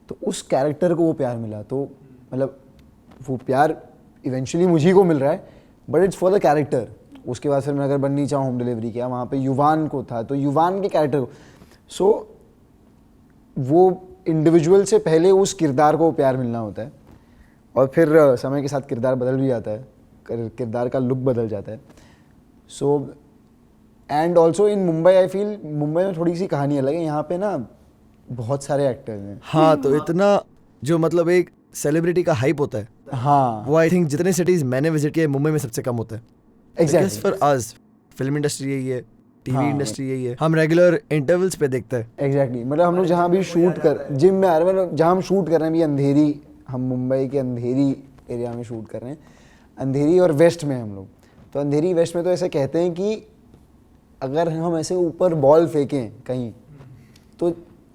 तो उस कैरेक्टर को वो प्यार मिला। तो मतलब वो प्यार इवेंचुअली मुझे को मिल रहा है, but it's for the character. उसके बाद फिर मैं अगर बननी चाहूँ होम डिलीवरी किया, वहाँ पे युवान को था तो युवान के कैरेक्टर को, सो वो इंडिविजुअल से पहले उस किरदार को प्यार मिलना होता है, और फिर समय के साथ किरदार बदल भी जाता है, किरदार का लुक बदल जाता है। So and also in Mumbai I feel Mumbai में थोड़ी सी कहानी अलग है। यहाँ पे ना बहुत सारे एक्टर्स हैं। हाँ, तो इतना जो मतलब एक सेलिब्रिटी का हाइप होता है, हाँ वो आई थिंक जितने सिटीज मैंने विजिट किए मुंबई में सबसे कम होता है। Exactly for us film industry यही है, टीवी हाँ, इंडस्ट्री यही है, हम रेगुलर इंटरवल्स पे देखते हैं। एग्जैक्टली मतलब हम लोग जहाँ भी शूट कर जिम में आ रहे हैं, मतलब जहाँ हम शूट कर रहे हैं भी अंधेरी, हम मुंबई के अंधेरी एरिया में शूट कर रहे हैं, अंधेरी और वेस्ट में हम लोग। तो अंधेरी वेस्ट में तो ऐसे कहते हैं कि अगर हम ऐसे ऊपर बॉल फेंकें कहीं तो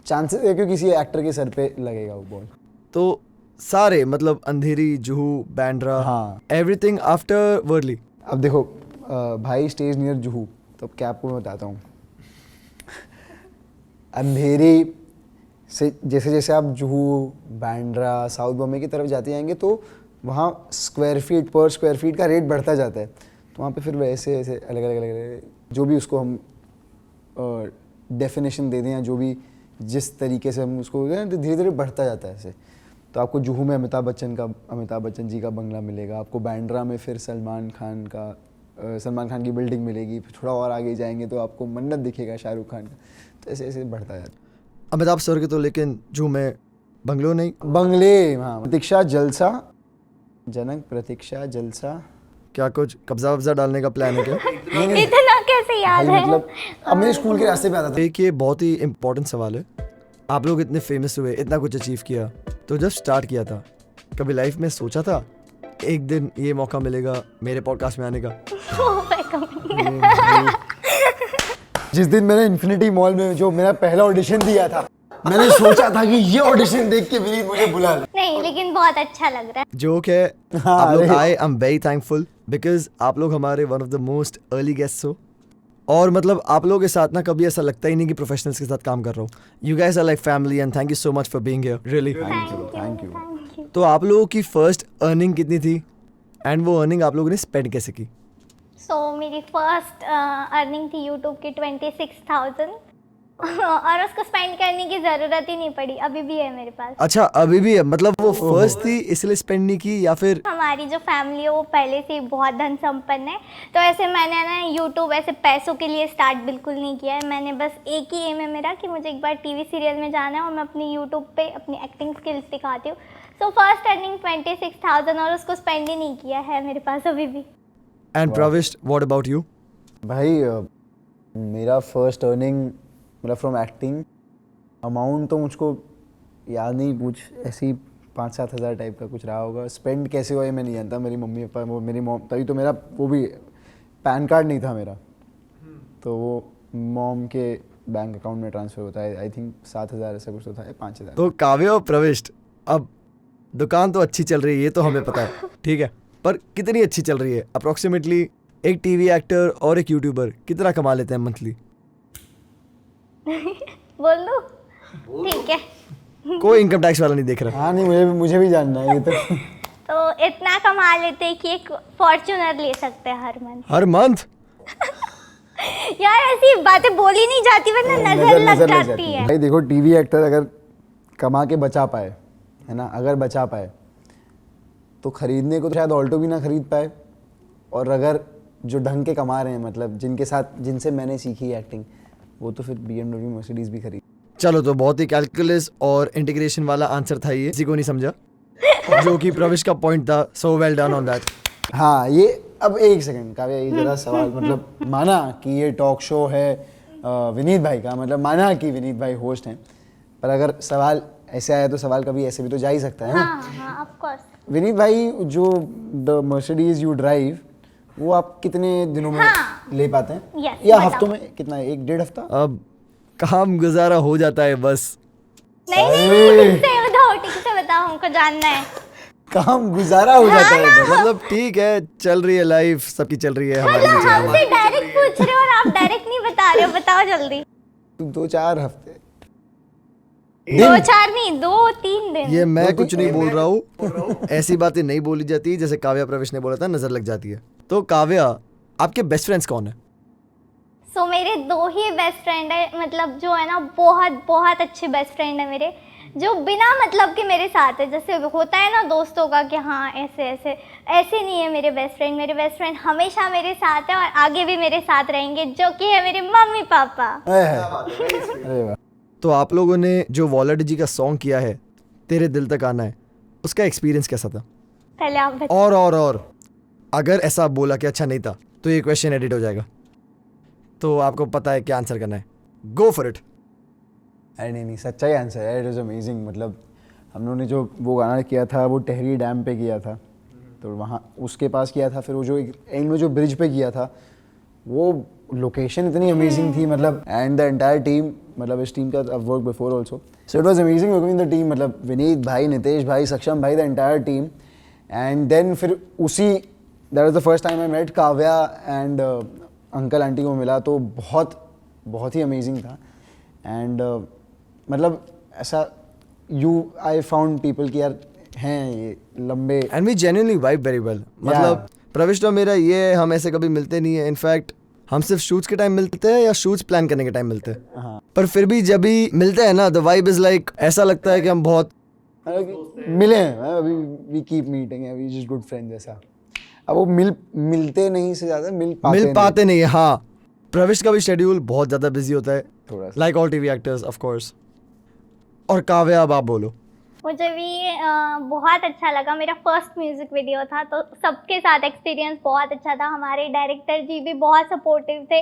चांसेस है कि किसी एक्टर के सर पे लगेगा वो बॉल। तो सारे मतलब अंधेरी, जुहू, बैंड्रा, हाँ। Everything after Worli. अब देखो भाई स्टेज नियर जुहू, तो अब क्या आपको मैं बताता हूँ। अंधेरी जैसे जैसे आप जुहू, बांद्रा, साउथ बॉम्बे की तरफ जाते जाएंगे तो वहाँ स्क्वायर फीट का रेट बढ़ता जाता है। तो वहाँ पे फिर वैसे ऐसे अलग अलग जो भी उसको हम डेफिनेशन दे दें या जो भी जिस तरीके से हम उसको तो धीरे धीरे बढ़ता जाता है ऐसे। तो आपको जुहू में अमिताभ बच्चन जी का बंगला मिलेगा, आपको बांद्रा में फिर सलमान खान की बिल्डिंग मिलेगी, फिर थोड़ा और आगे जाएंगे तो आपको मन्नत दिखेगा शाहरुख खान का। तो ऐसे ऐसे बढ़ता जाता है। अमिताभ सर के तो लेकिन जुहू में बंगलो नहीं, बंगले, हाँ, प्रतीक्षा जलसा, जनक प्रतीक्षा जलसा, क्या कुछ कब्जा वब्जा डालने का प्लान है क्या? इतना कैसे याद भाई है? मतलब अब मेरे स्कूल के रास्ते पे आता था। एक ये बहुत ही इम्पोर्टेंट सवाल है, आप लोग इतने फेमस हुए, इतना कुछ अचीव किया, तो जब स्टार्ट किया था कभी लाइफ में सोचा था एक दिन ये मौका मिलेगा मेरे पॉडकास्ट में आने का? जिस दिन मैंने इन्फिनिटी मॉल में जो मेरा पहला ऑडिशन दिया था, मैंने सोचा था कि ये ऑडिशन देख के विनीत मुझे बुला ले। नहीं, लेकिन बहुत अच्छा लग रहा है। जोक है। हाँ, आप लोग अरे। आए, I am very thankful because आप लोग हमारे one of the most early guests हो। और मतलब आप लोगों के साथ ना कभी ऐसा लगता ही नहीं कि प्रोफेशनल्स के साथ काम कर रहा हूँ। You guys are like family and thank you so much for being here, really. Thank you. Thank you. तो आप लोगों की फर्स्ट अर्निंग कितनी थी एंड वो अर्निंग आप लोगों ने स्पेंड कैसे की? सो मेरी फर्स्ट अर्निंग थी यूट्यूब की 26,000 और उसको स्पेंड करने की ज़रूरत ही नहीं पड़ी, अभी भी है मेरे पास। अच्छा, अभी भी है? मतलब वो फर्स्ट थी इसलिए स्पेंड नहीं की या फिर? हमारी जो फैमिली है वो पहले से ही बहुत धन संपन्न है, तो ऐसे मैंने ना यूट्यूब ऐसे पैसों के लिए स्टार्ट बिल्कुल नहीं किया है। मैंने बस एक ही एम है मेरा कि मुझे एक बार टीवी सीरियल में जाना है और मैं अपनी यूट्यूब पे अपनी एक्टिंग स्किल्स दिखाती हूँ। सो फर्स्ट अर्निंग 26,000 और उसको स्पेंड ही नहीं किया है मेरे पास अभी भी। एंड प्रविष्ट, व्हाट अबाउट यू? भाई मेरा फर्स्ट अर्निंग मतलब फ्रॉम एक्टिंग अमाउंट तो मुझको याद नहीं, कुछ ऐसी 5-7 हज़ार टाइप का कुछ रहा होगा। स्पेंड कैसे हुआ ये मैं नहीं जानता। मेरी मम्मी पापा, वो मेरी मॉम, तभी तो मेरा वो भी पैन कार्ड नहीं था मेरा, तो वो मॉम के बैंक अकाउंट में ट्रांसफ़र होता है। आई थिंक 7,000 ऐसा कुछ तो था, 5,000। तो काव्य और प्रविष्ट, अब दुकान तो अच्छी चल रही है, ये तो हमें पता है, ठीक है, पर कितनी अच्छी चल रही है? अप्रोक्सीमेटली एक टीवी एक्टर और एक यूट्यूबर कितना कमा लेते हैं मंथली? बोल दो, ठीक है। कोई इनकम टैक्स वाला नहीं देख रहा। हाँ नहीं, मुझे भी जानना है ये तो। तो इतना कमा लेते हैं कि एक फॉर्च्यूनर ले सकते हैं हर मंथ। हर मंथ? यार ऐसी बातें बोली नहीं जाती वरना नजर लग जाती है। भाई देखो, टीवी एक्टर अगर कमा के बचा पाए, है ना, अगर बचा पाए तो खरीदने को तो शायद ऑल्टो भी ना खरीद पाए, और अगर जो ढंग के कमा रहे हैं, मतलब जिनसे मैंने सीखी है एक्टिंग, वो तो फिर BMW मर्सिडीज भी खरीद। चलो, तो बहुत ही कैलकुलस और इंटीग्रेशन वाला आंसर था ये, किसी को नहीं समझा, जो कि प्रविष्ट का पॉइंट था। So well done on that. हाँ, ये अब एक सेकंड काव्या, ये जरा सवाल, मतलब माना कि ये टॉक शो है विनीत भाई का, मतलब माना कि विनीत भाई होस्ट हैं, पर अगर सवाल ऐसे आया तो सवाल कभी ऐसे भी तो जा ही सकता है ना। हाँ, ऑफ कोर्स। विनीत भाई, जो द मर्सिडीज यू ड्राइव, वो आप कितने दिनों में ले पाते हैं? Yes, या बताओ। हफ्तों में? कितना, 1-1.5 हफ्ता? अब काम गुजारा हो जाता है बस। नहीं, ठीक से बताओ, हमको जानना है। काम गुजारा हो जाता है बस। मतलब ठीक है, चल रही है लाइफ, सबकी चल रही है, हमारी भी चल रही हमसे डायरेक्ट पूछ रहे हो और आप डायरेक्ट नहीं बता रहे हो, बताओ जल्दी। 2-4 हफ्ते। 2-4 नहीं, 2-3 दिन। है। ये मैं कुछ नहीं बोल रहा हूँ, ऐसी बातें नहीं बोली जाती, जैसे काव्या प्रवेश ने बोला था, नजर लग जाती है। तो काव्या, आपके बेस्ट फ्रेंड्स कौन है? सो मेरे 2 ही बेस्ट फ्रेंड है, मतलब जो है ना बहुत बहुत अच्छे बेस्ट फ्रेंड है मेरे, जो बिना मतलब के मेरे साथ है। जैसे होता है ना दोस्तों का कि हाँ ऐसे ऐसे, ऐसे नहीं है मेरे बेस्ट फ्रेंड। मेरे बेस्ट फ्रेंड हमेशा मेरे साथ है और आगे भी मेरे साथ रहेंगे, जो कि है मेरे मम्मी पापा। अरे वाह। तो आप लोगों ने जो वॉलट जी का सॉन्ग किया है, तेरे दिल तक आना है, उसका एक्सपीरियंस कैसा था? पहले आप बताओ। और अगर ऐसा बोला कि अच्छा नहीं था तो ये क्वेश्चन एडिट हो जाएगा, तो आपको पता है क्या आंसर करना है, गो फॉर इट। अरे नहीं, सच्चा ही आंसर है। It is amazing. मतलब हम लोगों ने जो वो गाना किया था वो टेहरी डैम पे किया था, तो वहाँ उसके पास किया था। फिर वो जो एंड में जो ब्रिज पे किया था, वो लोकेशन इतनी अमेजिंग थी, मतलब एंड द एंटायर टीम, मतलब इस टीम का I've worked before also, so it was amazing working with the team, मतलब विनीत भाई, नितेश भाई, सक्षम भाई, the entire team. And then फिर उसी that was the first time I met Kavya and uncle aunty को मिला, तो बहुत बहुत ही अमेजिंग था। एंड मतलब ऐसा आई फाउंड पीपल कि यार हैं ये लंबे and we genuinely vibe very well. मतलब प्रविष्ट और मेरा ये है, हम ऐसे कभी मिलते नहीं है. इनफैक्ट हम सिर्फ शूट्स के टाइम मिलते हैं या शूट्स प्लान करने के टाइम मिलते हैं. हाँ पर फिर भी जब भी मिलते हैं ना, द वाइब इज लाइक, ऐसा लगता है कि हम बहुत मिले हैं. अभी we keep meeting, we just good friends ऐसा. अब वो मिलते नहीं से ज्यादा मिल पाते नहीं है. हाँ, प्रविष्ट का भी शेड्यूल बहुत ज़्यादा बिजी होता है, थोड़ा सा. Like all TV actors of course. और काव्या, अब आप बोलो. मुझे भी बहुत अच्छा लगा. मेरा फर्स्ट म्यूजिक वीडियो था, तो सबके साथ एक्सपीरियंस बहुत अच्छा था. हमारे डायरेक्टर जी भी बहुत सपोर्टिव थे,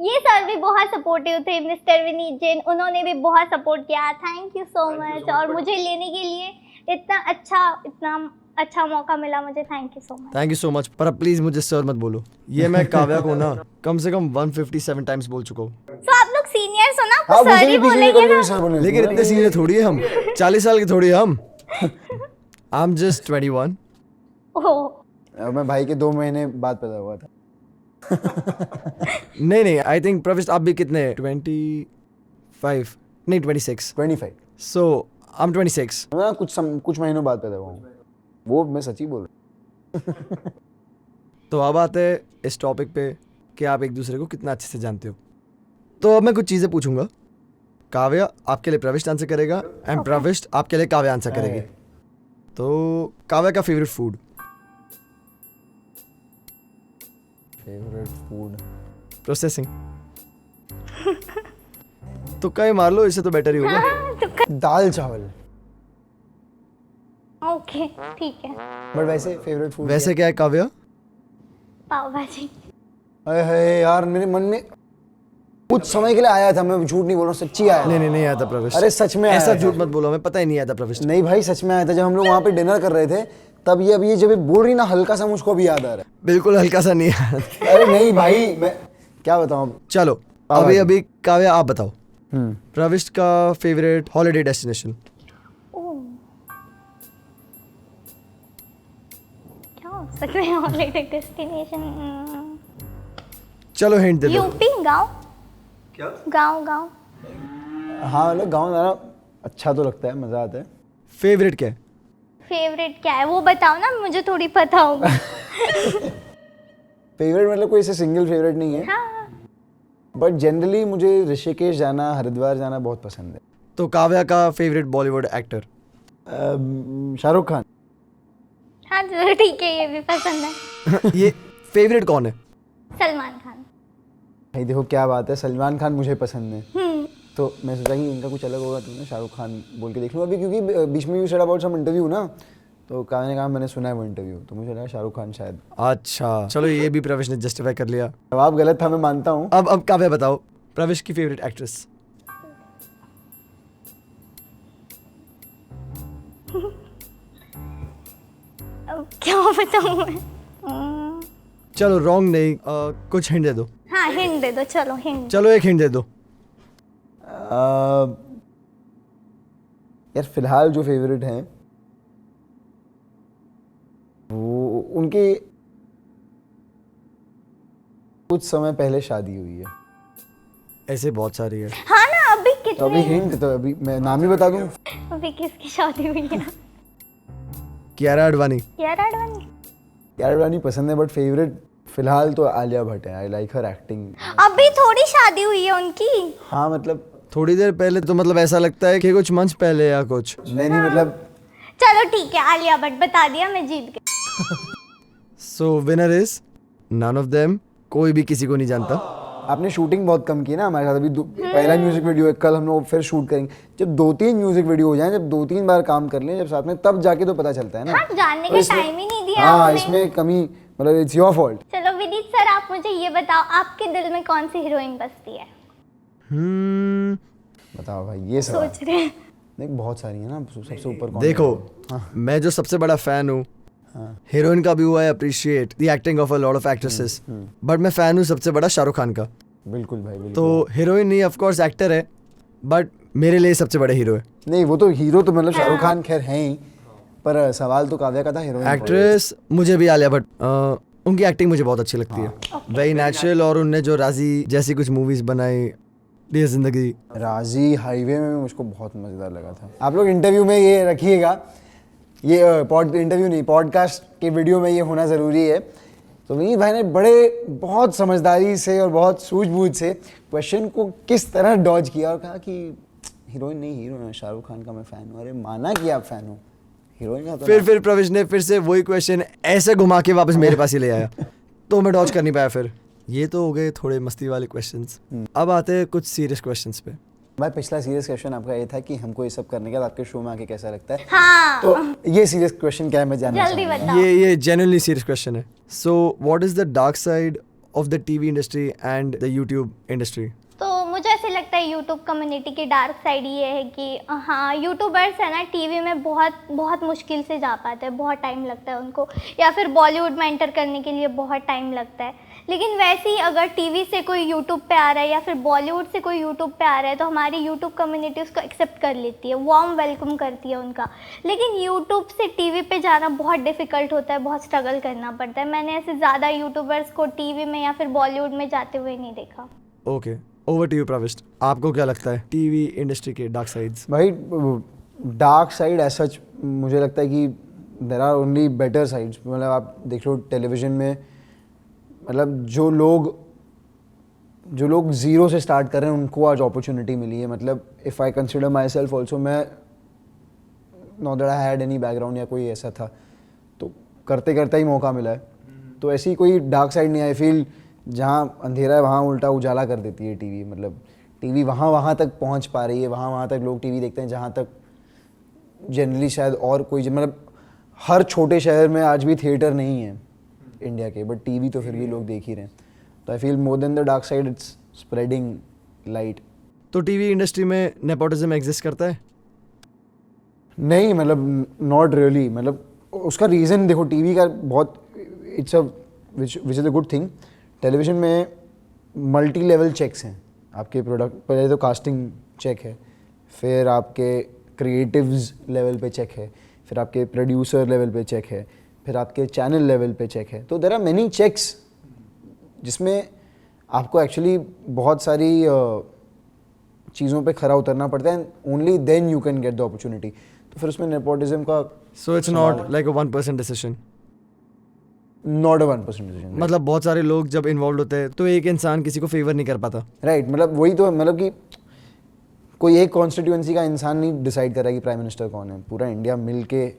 ये सर भी बहुत सपोर्टिव थे, मिस्टर विनीत जैन, उन्होंने भी बहुत सपोर्ट किया. Thank you so much. और मुझे लेने के लिए इतना अच्छा मौका मिला मुझे. Thank you so much. Thank you so much. पर अब प्लीज़ मुझे सर मत बोलो. ये मैं काव्या को ना कम से कम 157 टाइम्स बोल चुका हूँ. तो आप लोग सीनियर्स हो ना, हाँ, आपको मुझे सर ही भी बोलेंगे कभी ना. सर बोले. लेकिन इतने सीनियर थोड़ी है हम, 40 साल के थोड़ी है हम. I am just 21. ओह, मैं भाई के 2 महीने बाद पैदा हुआ था. नहीं, आई थिंक प्रविष्ट आप भी कितने, 25 नहीं 26. 25. सो आई एम 26. मैं कुछ महीनों बाद पैदा हुआ हूँ. वो मैं सच्ची बोल रहा हूँ. तो अब आते हैं इस टॉपिक पे कि आप एक दूसरे को कितना अच्छे से जानते हो. तो अब मैं कुछ चीज़ें पूछूंगा. काव्या आपके लिए प्रविष्ट आंसर करेगा एंड प्रविष्ट आपके लिए काव्या आंसर करेगी. तो काव्या का favourite food. Favourite food processing. तो कहीं मार लो, इससे तो बेटर ही होगा. दाल चावल. ओके ठीक है. बट वैसे फेवरेट फूड वैसे क्या है काव्या? पाव भाजी. अरे यार मेरे मन में कुछ समय के लिए आया था, मैं झूठ नहीं बोल रहा हूँ, सच्ची आया. नहीं आया था प्रविष्ट. अरे सच में ऐसा आया झूठ था. मत बोलो, हमें पता ही नहीं आया था प्रविष्ट. नहीं भाई सच में आया था. जब हम लोग वहाँ पे डिनर कर रहे थे तब ये, अब ये जब ये बोल रही ना, हल्का सा मुझको भी याद आ रहा बिल्कुल हल्का सा नहीं आया. है. अरे नहीं भाई, मैं क्या बताऊँ अब. चलो पाव भाजी. अभी काव्या आप बताओ. प्रविष्ट का फेवरेट हॉलिडे डेस्टिनेशन. क्या हो सकता है हॉलिडे डेस्टिनेशन? चलो हिंट दे दो. यूपी. गांव. क्या? गांव. हाँ मतलब गाँव जाना अच्छा तो लगता है, मज़ा आता है. फेवरेट क्या है? फेवरेट क्या है वो बताओ ना, मुझे थोड़ी पता होगा. फेवरेट मतलब कोई ऐसे सिंगल फेवरेट नहीं है. हाँ. बट जनरली मुझे ऋषिकेश जाना, हरिद्वार जाना बहुत पसंद है. तो काव्या का फेवरेट बॉलीवुड एक्टर. शाहरुख खान. हाँ चलो ठीक है, ये भी पसंद है. ये फेवरेट कौन है? सलमान खान. भाई देखो क्या बात है, सलमान खान मुझे पसंद है. तो मैं सोचा कि इनका कुछ अलग होगा, तो मैं शाहरुख खान बोल के देख लूँ. अभी क्योंकि बीच में भी सेड अबाउट सम इंटरव्यू ना, तो काव्या ने कहा मैंने सुना है वो इंटरव्यू, तो मुझे लगा शाहरुख खान शायद. अच्छा चलो, ये भी प्रवेश ने जस्टिफाई कर लिया. जवाब गलत था, मैं मानता हूँ. अब काव्या बताओ, प्रवेश की फेवरेट एक्ट्रेस. अब क्या बताऊँ मैं? चलो रॉन्ग नहीं, कुछ हिंट दे दो. हाँ हिंट दे दो. चलो हिंट. चलो एक हिंट दे दो. यार फिलहाल जो फेवरेट हैं वो उनकी कुछ समय पहले शादी हुई है. ऐसे बहुत सारी है. हाँ ना, अभी तो अभी कितने, हिंट, तो अभी मैं नाम ही बता दूं. अभी किसकी शादी हुई है? कियारा आडवाणी. कियारा आडवाणी. कियारा आडवाणी पसंद है, बट फेवरेट फिलहाल तो आलिया भट्ट है. I like her acting. अभी थोड़ी शादी हुई है उनकी. हाँ मतलब थोड़ी देर पहले, तो मतलब ऐसा लगता है कि कुछ मंच पहले या कुछ. नहीं मतलब चलो ठीक है, आलिया भट्ट बता दिया, मैं जीत गई. So winner is none of them. कोई भी किसी को नहीं जानता. आपने शूटिंग बहुत कम की ना हमारे साथ. अभी पहला म्यूजिक वीडियो है, कल हम लोग फिर शूट करेंगे. जब 2-3 म्यूजिक वीडियो हो जाएं, जब 2-3 बार काम कर लें जब साथ में, तब जाके तो पता चलता है ना. हाँ, जानने तो का इसमें- टाइम ही नहीं दिया हाँ आपने. इसमें कमी, मतलब इट्स योर फॉल्ट. चलो विनीत सर, आप मुझे ये बताओ, आपके दिल में कौन सी हीरोइन बसती है? बताओ भाई ये सवाल. सोच रहे हैं. देख बहुत सारी है ना, सबसे ऊपर कौन देखो है? मैं जो सबसे बड़ा फैन हूँ, हीरोइन का भी हुआ है appreciate the acting of a lot of actresses, but मैं फैन हूँ सबसे बड़ा शाहरुख खान का. बिल्कुल भाई बिल्कुल. तो हीरोइन नहीं, ऑफ कोर्स एक्टर है, बट मेरे लिए सबसे बड़े हीरो है. नहीं वो तो हीरो तो मतलब शाहरुख खान खैर है ही, पर सवाल तो काव्या का था हीरोइन. एक्ट्रेस मुझे भी आलिया भट्ट. उनकी एक्टिंग मुझे बहुत अच्छी लगती है, वेरी नेचुरल. और उनने जो राजी जैसी कुछ मूवीज बनाई, दिया जिंदगी। राजी हाईवे में मुझको बहुत मज़ेदार लगा था। आप लोग इंटरव्यू में ये रखिएगा, ये इंटरव्यू नहीं, पॉडकास्ट के वीडियो में ये होना ज़रूरी है। तो विनीत भाई ने बहुत समझदारी से और बहुत सूझबूझ से क्वेश्चन को किस तरह डॉज किया और कहा कि हीरोइन नहीं, हीरो है, शाहरुख खान का मैं फ़ैन हूँ। अरे माना कि आप फ़ैन हो, हीरोइन का तो फिर प्रवेश ने फिर से वही क्वेश्चन ऐसे घुमा के वापस मेरे पास ही ले आया, तो मैं डॉज कर नहीं पाया। फिर ये तो हो गए थोड़े मस्ती वाले क्वेश्चंस। अब आते हैं कुछ सीरियस क्वेश्चंस पे। भाई पिछला सीरियस क्वेश्चन आपका ये था कि हमको ये सब करने के बाद आपके शो में आके कैसा लगता है। हाँ, तो ये सीरियस क्वेश्चन क्या है मैं जानना जल्दी चाहूँगा। बताओ। ये जेन्युइनली सीरियस क्वेश्चन है। So what is the dark side of the TV industry and the YouTube industry? तो मुझे ऐसे लगता है यूट्यूब कम्युनिटी की डार्क साइड ये है कि हाँ, यूट्यूबर्स है ना टीवी में बहुत मुश्किल से जा पाते हैं, बहुत टाइम लगता है उनको, या फिर बॉलीवुड में एंटर करने के लिए बहुत टाइम लगता है। लेकिन वैसे ही अगर टीवी से कोई यूट्यूब पे आ रहा है या फिर बॉलीवुड से कोई यूट्यूब पे आ रहा है तो हमारी यूट्यूब कम्युनिटी उसको एक्सेप्ट कर लेती है, वार्म वेलकम करती है उनका। लेकिन यूट्यूब से टीवी पे जाना बहुत डिफ़िकल्ट होता है, बहुत स्ट्रगल करना पड़ता है। मैंने ऐसे ज़्यादा यूट्यूबर्स को टीवी में या फिर बॉलीवुड में जाते हुए नहीं देखा। ओके, ओवर टू यू प्रविष्ट। आपको क्या लगता है टीवी इंडस्ट्री के डार्क साइड्स? भाई डार्क साइड एज सच मुझे लगता है कि there are only better sides. मतलब आप देख लो टेलीविज़न में, मतलब जो लोग ज़ीरो से स्टार्ट कर रहे हैं उनको आज अपॉर्चुनिटी मिली है। मतलब if I consider my self also, मैं not that I had any background या कोई ऐसा था, तो करते करते ही मौका मिला है। तो ऐसी कोई डार्क साइड नहीं, आई फील जहाँ अंधेरा है वहाँ उल्टा उजाला कर देती है टीवी। मतलब टीवी वहाँ तक पहुँच पा रही है, वहाँ तक लोग टीवी देखते हैं जहाँ तक जनरली शायद और कोई, मतलब हर छोटे शहर में आज भी थिएटर नहीं है इंडिया के, बट टीवी तो फिर भी लोग देख ही रहे हैं। तो I feel more than the dark side it's spreading light. तो टीवी इंडस्ट्री में नेपोटिज्म एग्जिस्ट करता है? नहीं, मतलब नॉट रियली। मतलब उसका रीज़न देखो, टीवी का बहुत it's a which is a good thing. Television में मल्टी लेवल चेक्स हैं आपके प्रोडक्ट। पहले तो कास्टिंग चेक है, फिर आपके क्रिएटिव्स लेवल पे चेक है, फिर आपके प्रोड्यूसर लेवल पे चेक है, फिर आपके चैनल लेवल पे चेक है। तो देयर आर मेनी चेक्स जिसमें आपको एक्चुअली बहुत सारी चीज़ों पे खरा उतरना पड़ता है। Only then you can get the opportunity. तो फिर उसमें नेपोटिज्म का so it's not like a 1% decision? Not a 1% decision. मतलब बहुत सारे लोग जब इन्वॉल्व होते हैं तो एक इंसान किसी को फेवर नहीं कर पाता। राइट, मतलब वही तो, मतलब कि कोई एक कॉन्स्टिट्यूएंसी का इंसान नहीं डिसाइड कर रहा है कि प्राइम मिनिस्टर कौन है। पूरा इंडिया मिल के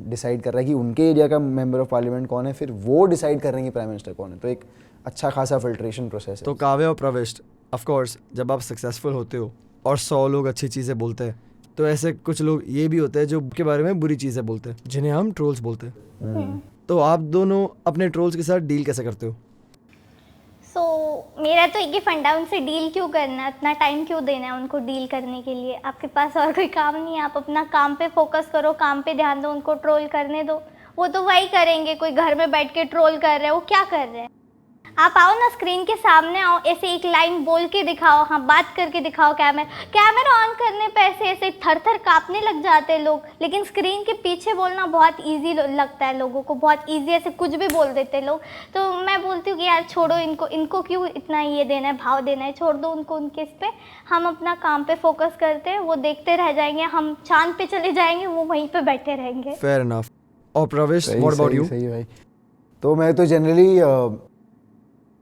डिसाइड कर रहा है कि उनके एरिया का मेंबर ऑफ पार्लियामेंट कौन है, फिर वो डिसाइड कर रहे हैं कि प्राइम मिनिस्टर कौन है। तो एक अच्छा खासा फिल्ट्रेशन प्रोसेस है। तो काव्य और प्रविष्ट, ऑफ कोर्स जब आप सक्सेसफुल होते हो और 100 लोग अच्छी चीज़ें बोलते हैं, तो ऐसे कुछ लोग ये भी होते हैं जो के बारे में बुरी चीज़ें बोलते हैं, जिन्हें हम ट्रोल्स बोलते हैं। तो आप दोनों अपने ट्रोल्स के साथ डील कैसे करते हो? सो मेरा तो एक ही फंडा, उनसे डील क्यों करना है, इतना टाइम क्यों देना है उनको डील करने के लिए? आपके पास और कोई काम नहीं है, आप अपना काम पे फोकस करो, काम पे ध्यान दो, उनको ट्रोल करने दो, वो तो वही करेंगे। कोई घर में बैठ के ट्रोल कर रहे हैं, वो क्या कर रहे हैं? आप आओ ना, स्क्रीन के सामने आओ, ऐसे एक लाइन बोल के दिखाओ, हाँ बात करके दिखाओ। कैमरा ऑन करने पे ऐसे थर थर कांपने लग जाते हैं लोग, लेकिन स्क्रीन के पीछे बोलना बहुत इजी लगता है लोगों को, बहुत इजी, ऐसे कुछ भी बोल देते हैं लोग। तो मैं बोलती हूँ कि यार छोड़ो इनको क्यों इतना ये देना है, भाव देना है, छोड़ दो उनको उनके इस पे। हम अपना काम पे फोकस करते हैं, वो देखते रह जाएंगे, हम चांद पे चले जाएंगे, वो वहीं पे बैठे रहेंगे। Fair enough. और प्रविष्ट, व्हाट अबाउट यू? सही भाई। तो मैं तो जनरली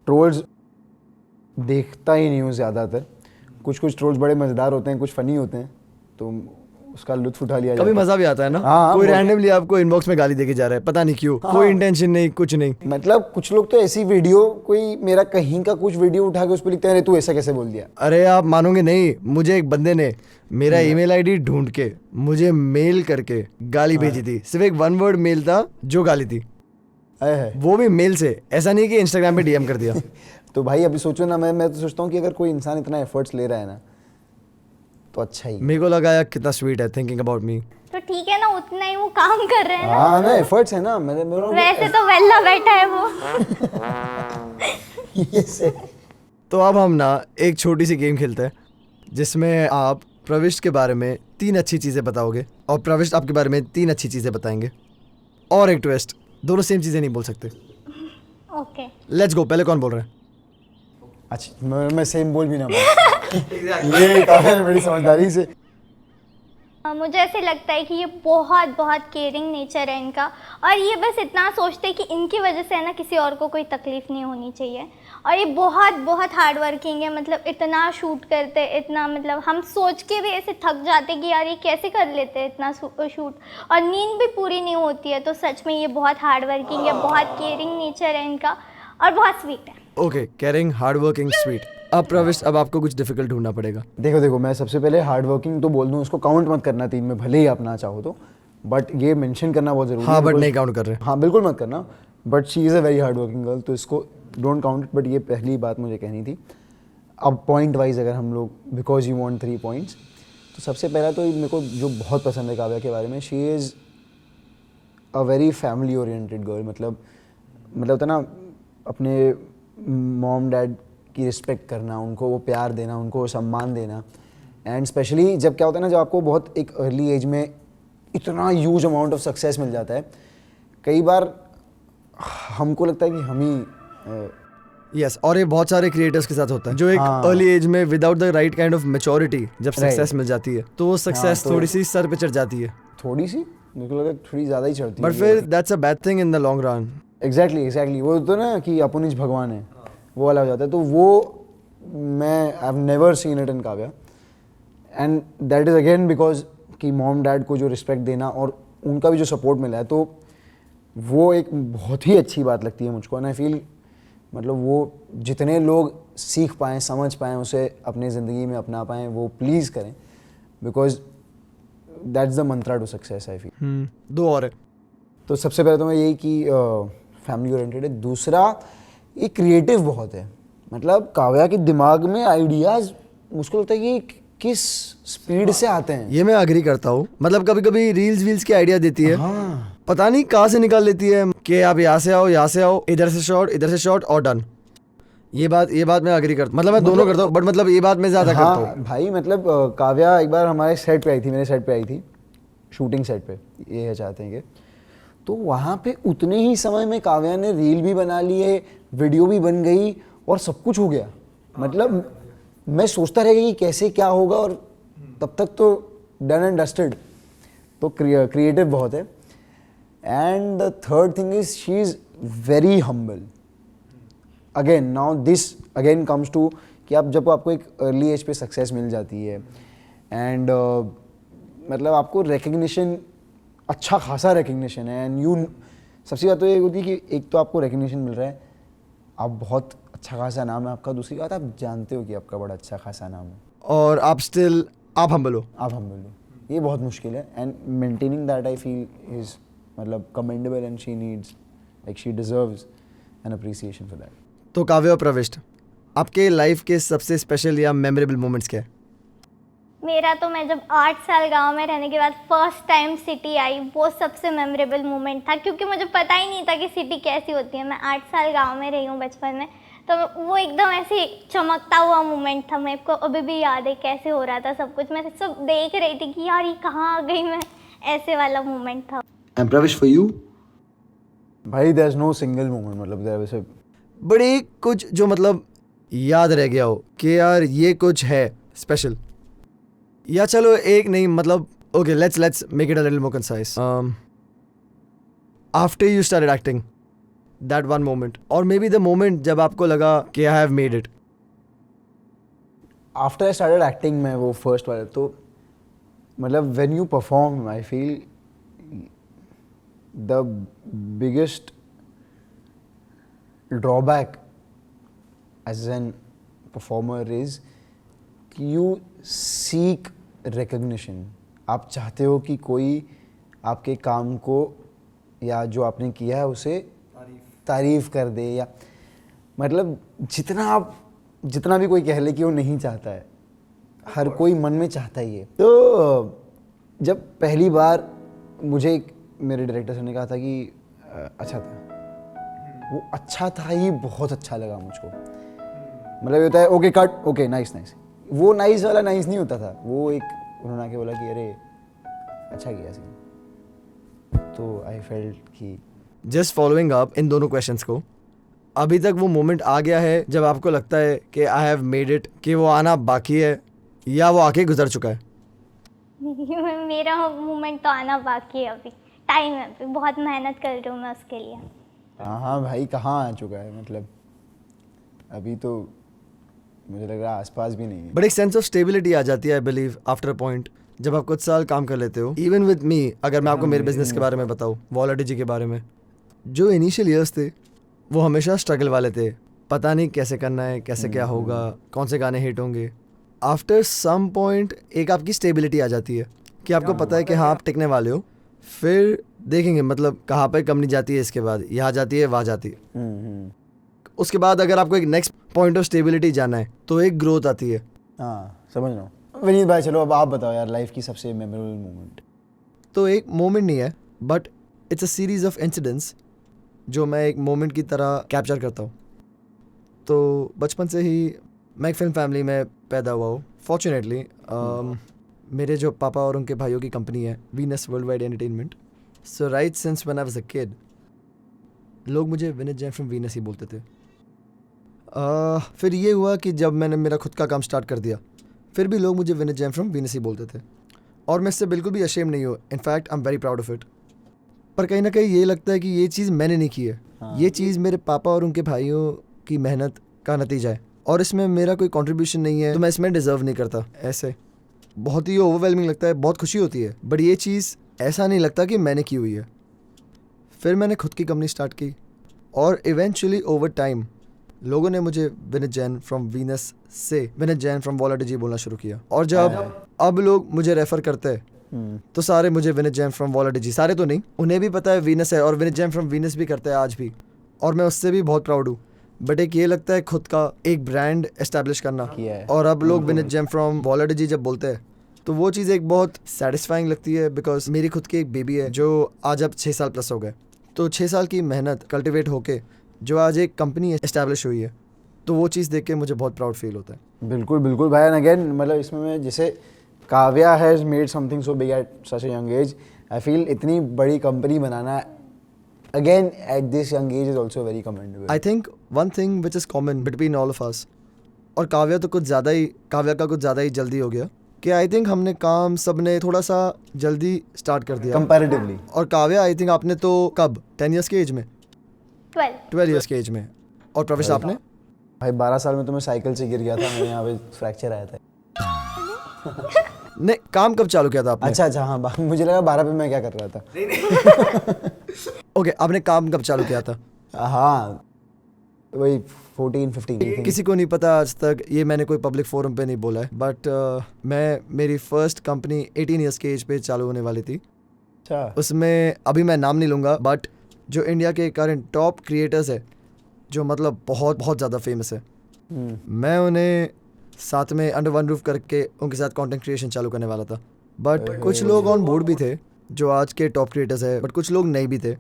ट्रोल्स देखता ही नहीं हूँ ज़्यादातर। कुछ ट्रोल्स बड़े मज़ेदार होते हैं, कुछ फ़नी होते हैं, तो उसका लुत्फ़ उठा लिया जाता कभी है। मज़ा भी आता है ना? हाँ, कोई रैंडमली आपको इनबॉक्स में गाली देके जा रहा है, पता नहीं क्यों, कोई इंटेंशन नहीं, कुछ नहीं। मतलब कुछ लोग तो ऐसी वीडियो, कोई मेरा कहीं का कुछ वीडियो उठा के उस पर लिखते हैं, अरे तू ऐसा कैसे बोल दिया। अरे आप मानोगे नहीं, मुझे एक बंदे ने मेरा ईमेल आईडी ढूंढ के मुझे मेल करके गाली भेजी थी। सिर्फ एक 1 वर्ड मेल था जो गाली थी, वो भी मेल से, ऐसा नहीं कि इंस्टाग्राम पे डीएम कर दिया। तो भाई अभी सोचो ना, मैं तो सोचता हूँ कि अगर कोई इंसान इतना एफर्ट्स ले रहा है ना तो अच्छा ही। मेरे को लगा यार कितना स्वीट है, थिंकिंग अबाउट मी। तो ठीक है ना, उतना ही वो काम कर रहे हैं ना। हाँ ना, एफर्ट्स है ना। वैसे तो वेला बैठा है वो। तो अब हम ना एक छोटी सी गेम खेलते हैं जिसमें आप प्रविष्ट के बारे में 3 अच्छी चीज़ें बताओगे और प्रविष्ट आपके बारे में 3 अच्छी चीज़ें बताएंगे, और एक ट्विस्ट, दोनों सेम चीज़ें नहीं बोल सकते। Okay, let's go. पहले कौन बोल रहा है? अच्छा, मैं सेम बोल भी ना पाऊँ। ये काव्या ने बड़ी समझदारी से मुझे ऐसे लगता है कि ये बहुत बहुत केयरिंग नेचर है इनका, और ये बस इतना सोचते हैं कि इनकी वजह से है ना किसी और को कोई तकलीफ नहीं होनी चाहिए। और ये बहुत बहुत हार्ड वर्किंग है, मतलब इतना शूट करते हैं, इतना मतलब हम सोच के भी ऐसे थक जाते कि यार ये कैसे कर लेते हैं इतना शूट, और नींद भी पूरी नहीं होती है। तो सच में ये बहुत हार्ड वर्किंग है, बहुत केयरिंग नेचर है इनका, और बहुत स्वीट है। Okay, caring, hard working, sweet. अब प्रविष्ट, अब आपको कुछ डिफिकल्ट ढूंढना पड़ेगा। देखो मैं सबसे पहले हार्ड वर्किंग तो बोल दूं, उसको काउंट मत करना 3 में, भले ही आप ना चाहो तो, बट ये मेंशन करना बहुत जरूरी है। हाँ, बट नहीं काउंट कर रहे। हाँ बिल्कुल मत करना, but she is a very hard working girl, तो इसको डोंट काउंट इट। बट ये पहली बात मुझे कहनी थी। अब पॉइंट वाइज अगर हम लोग, बिकॉज यू वांट 3 पॉइंट्स, तो सबसे पहला तो मेरे को जो बहुत पसंद है काव्या के बारे में, she is a very family oriented girl. मतलब होता ना, अपने मॉम डैड की रिस्पेक्ट करना, उनको वो प्यार देना, उनको वो सम्मान देना। एंड स्पेशली जब क्या होता है ना, जब आपको बहुत एक अर्ली एज में इतना ह्यूज अमाउंट ऑफ सक्सेस मिल जाता है, कई बार हमको लगता है कि हम ही यस, और ये बहुत सारे क्रिएटर्स के साथ होता है, जो एक हाँ। अर्ली एज में without the right kind of maturity जब सक्सेस Right. मिल जाती है, तो वो सक्सेस तो- थोड़ी सी सर पे चढ़ जाती है। थोड़ी सी, मेरे को लगा थोड़ी ज़्यादा ही चढ़ती बट फिर that's a bad thing in the long run. Exactly वो तो ना कि अपनिज भगवान है, वो वाला हो जाता है। तो वो मैं I have never seen it in Kavya, and that is again because कि मॉम डैड को जो रिस्पेक्ट देना और उनका भी जो सपोर्ट मिला है, तो वो एक बहुत ही अच्छी बात लगती है मुझको। एंड आई फील मतलब वो जितने लोग सीख पाएँ, समझ पाएँ, उसे अपनी ज़िंदगी में अपना पाएँ, वो प्लीज़ करें, because that's the mantra to success I feel. 2 और है। तो सबसे पहले तो मैं यही कि फैमिली ओरिएंटेड है। दूसरा, ये क्रिएटिव बहुत है। मतलब काव्या के दिमाग में आइडियाज़ मुझको लगता है कि किस स्पीड से आते हैं। ये मैं अग्री करता हूँ। मतलब कभी कभी रील्स वील्स की आइडिया देती है, हाँ पता नहीं कहाँ से निकाल लेती है कि आप यहाँ से आओ, इधर से शॉट और डन। ये बात मैं अग्री करता, मतलब मैं दोनों करता हूँ, बट मतलब ये बात मैं ज़्यादा करता हूँ। हाँ भाई, मतलब काव्या एक बार हमारे सेट पे आई थी, मेरे सेट पे आई थी, शूटिंग सेट पे, ये चाहते हैं कि तो वहाँ पे उतने ही समय में काव्या ने रील भी बना ली है, वीडियो भी बन गई और सब कुछ हो गया। मतलब मैं सोचता रह गया कि कैसे क्या होगा, और तब तक तो डन एंड डस्टेड। तो क्रिएटिव बहुत है। And the third thing is she is very humble. Again now this again comes to कि जब आपको एक अर्ली एज पे सक्सेस मिल जाती है, एंड मतलब आपको रिकग्निशन, अच्छा खासा रिकग्निशन है, एंड यू, सबसे बात तो ये होती है कि एक तो आपको रिकग्निशन मिल रहा है, आप बहुत अच्छा खासा नाम है आपका, दूसरी बात आप जानते हो कि आपका बड़ा अच्छा खासा नाम है, और आप हम्बल हो। आप हम बोलो, ये बहुत मुश्किल है। And maintaining that I feel is मतलब commendable, and she needs, like she deserves an appreciation for that. तो काव्य और प्रविष्ट, आपके लाइफ के सबसे स्पेशल या मेमोरेबल मोमेंट्स क्या है? मेरा तो, मैं जब 8 साल गांव में रहने के बाद फर्स्ट टाइम सिटी आई, वो सबसे मेमोरेबल मोमेंट था, क्योंकि मुझे पता ही नहीं था कि सिटी कैसी होती है। मैं 8 साल गांव में रही हूँ बचपन में, तो वो एकदम ऐसे चमकता हुआ मोमेंट था। मेरे को अभी भी याद है कैसे हो रहा था सब कुछ। मैं सब देख रही थी कि यार ये कहाँ आ गई मैं, ऐसे वाला मोमेंट था। And Pravisht, for you? भाई there is no single moment, मतलब देयर वैसे बड़े कुछ जो मतलब याद रह गया हो कि यार ये कुछ है स्पेशल, या चलो एक नहीं, मतलब okay, let's make it a little more concise. After you started acting, that one moment, और मे बी द मोमेंट जब आपको लगा कि I have made it. After I started acting में वो फर्स्ट वाला, तो मतलब when you perform, I feel the biggest drawback as an performer is कि यू सीक रिकग्निशन। आप चाहते हो कि कोई आपके काम को या जो आपने किया है उसे तारीफ कर दे, या मतलब जितना भी कोई कह ले कि वो नहीं चाहता है, हर कोई मन में चाहता ही है। तो जब पहली बार मुझे मेरे डायरेक्टर सर ने कहा था कि अच्छा था, वो अच्छा था ही बहुत अच्छा लगा मुझको। मतलब ये होता है ओके कट, ओके नाइस, वो नाइस वाला नाइस नहीं होता था, वो एक उन्होंने आके बोला कि अरे अच्छा किया सीन। तो आई फेल्ट कि जस्ट फॉलोइंग अप इन दोनों क्वेश्चंस को, अभी तक वो मोमेंट आ गया है जब आपको लगता है कि आई हैव मेड इट, कि वो आना बाकी है या वो आके गुजर चुका है? मेरा मोमेंट तो आना बाकी है, अभी टाइम है, अभी बहुत मेहनत कर रही हूँ मैं उसके लिए। हाँ भाई, कहाँ आ चुका है, मतलब अभी तो मुझे लग रहा है आसपास भी नहीं है। बट एक सेंस ऑफ स्टेबिलिटी आ जाती है I believe after a point, जब आप कुछ साल काम कर लेते हो। इवन विद मी, अगर मैं आपको मेरे बिजनेस के बारे में बताऊँ, वॉलडिजी के बारे में, जो इनिशियल ईयर्स थे वो हमेशा स्ट्रगल वाले थे। पता नहीं कैसे करना है, कैसे क्या होगा, कौन से गाने हिट होंगे। आफ्टर सम पॉइंट एक आपकी स्टेबिलिटी आ जाती है कि आपको पता है कि हाँ आप टिकने वाले हो। फिर देखेंगे मतलब कहाँ पर कंपनी जाती है, इसके बाद यहाँ जाती है, वहाँ जाती है। उसके बाद अगर आपको एक नेक्स्ट पॉइंट ऑफ स्टेबिलिटी जाना है तो एक ग्रोथ आती है। हाँ समझ रहा हूँ। विनीत भाई चलो अब आप बताओ यार, लाइफ की सबसे मेमोरेबल मोमेंट। तो एक मोमेंट नहीं है, but it's a series of incidents जो मैं एक मोमेंट की तरह कैप्चर करता हूँ। तो बचपन से ही मैं एक फिल्म फैमिली में पैदा हुआ हूँ। फॉर्चुनेटली मेरे जो पापा और उनके भाइयों की कंपनी है Venus world wide entertainment. So right since when I was a kid लोग मुझे विनीत जैन फ्रॉम वीनस ही बोलते थे। फिर ये हुआ कि जब मैंने मेरा खुद का काम स्टार्ट कर दिया, फिर भी लोग मुझे विनीत जैन फ्रॉम वीनस ही बोलते थे और मैं इससे बिल्कुल भी अशेम नहीं हूँ। In fact I am very proud of it. पर कहीं ना कहीं ये लगता है कि ये चीज़ मैंने नहीं की है। ये चीज़ मेरे पापा और उनके भाइयों की मेहनत का नतीजा है और इसमें मेरा कोई कंट्रीब्यूशन नहीं है, तो मैं इसमें डिज़र्व नहीं करता। ऐसे बहुत ही ओवरवेलमिंग लगता है, बहुत खुशी होती है, बट ये चीज़ ऐसा नहीं लगता कि मैंने की हुई है। फिर मैंने खुद की कंपनी स्टार्ट की और इवेंचुअली ओवर टाइम लोगों ने मुझे विनीत जैन फ्रॉम वीनस से विनीत जैन फ्रॉम वॉलडिजी बोलना शुरू किया। और जब अब लोग मुझे रेफ़र करते हैं तो सारे मुझे विनीत जैन फ्रॉम वॉलडिजी, सारे तो नहीं, उन्हें भी पता है वीनस है और विनीत जैन फ्रॉम वीनस भी करते हैं आज भी, और मैं उससे भी बहुत प्राउड हूँ। बट एक ये लगता है खुद का एक ब्रांड एस्टैब्लिश करना किया है। और अब लोग विनीत जैन फ्रॉम वॉलडिजी जब बोलते हैं तो वो चीज़ एक बहुत सेटिस्फाइंग लगती है, बिकॉज मेरी खुद की एक बेबी है जो आज अब 6 साल प्लस हो गए। तो 6 साल की मेहनत कल्टिवेट होके जो आज एक कंपनी एस्टैब्लिश हुई है, तो वो चीज़ देख के मुझे बहुत प्राउड फील होता है। बिल्कुल बिल्कुल भाई। एंड अगेन मतलब इसमें मैं जैसे Kavya has made something so big at such a young age, I feel इतनी बड़ी company banana again at this young age is also very commendable. I think one thing which is common between all of us, और काव्या का कुछ ज़्यादा ही जल्दी हो गया कि आई थिंक हमने काम सबने थोड़ा सा जल्दी स्टार्ट कर दिया कंपैरेटिवली। और काव्या आई थिंक आपने तो कब 10 ईयर्स के एज में 12 ईयर्स के एज में, और प्रवेश आपने? भाई 12 साल में तो मैं साइकिल से गिर गया था, मेरे यहाँ पे फ्रैक्चर आया था। नहीं, काम कब चालू किया था आपने? अच्छा हाँ, मुझे लगा 12 पे मैं क्या कर रहा था। ओके, आपने काम कब चालू किया था? हाँ वही 14-15। किसी को नहीं पता आज तक, ये मैंने कोई पब्लिक फोरम पे नहीं बोला है, बट मैं मेरी फर्स्ट कंपनी 18 ईयर्स के एज पे चालू होने वाली थी। अच्छा। उसमें अभी मैं नाम नहीं लूँगा, बट जो इंडिया के करंट टॉप क्रिएटर्स है जो मतलब बहुत बहुत ज़्यादा फेमस है, मैं उन्हें साथ में अंडर वन रूफ करके उनके साथ कंटेंट क्रिएशन चालू करने वाला था। बट कुछ लोग ऑन बोर्ड भी थे जो आज के टॉप क्रिएटर्स है, बट कुछ लोग नहीं भी थे।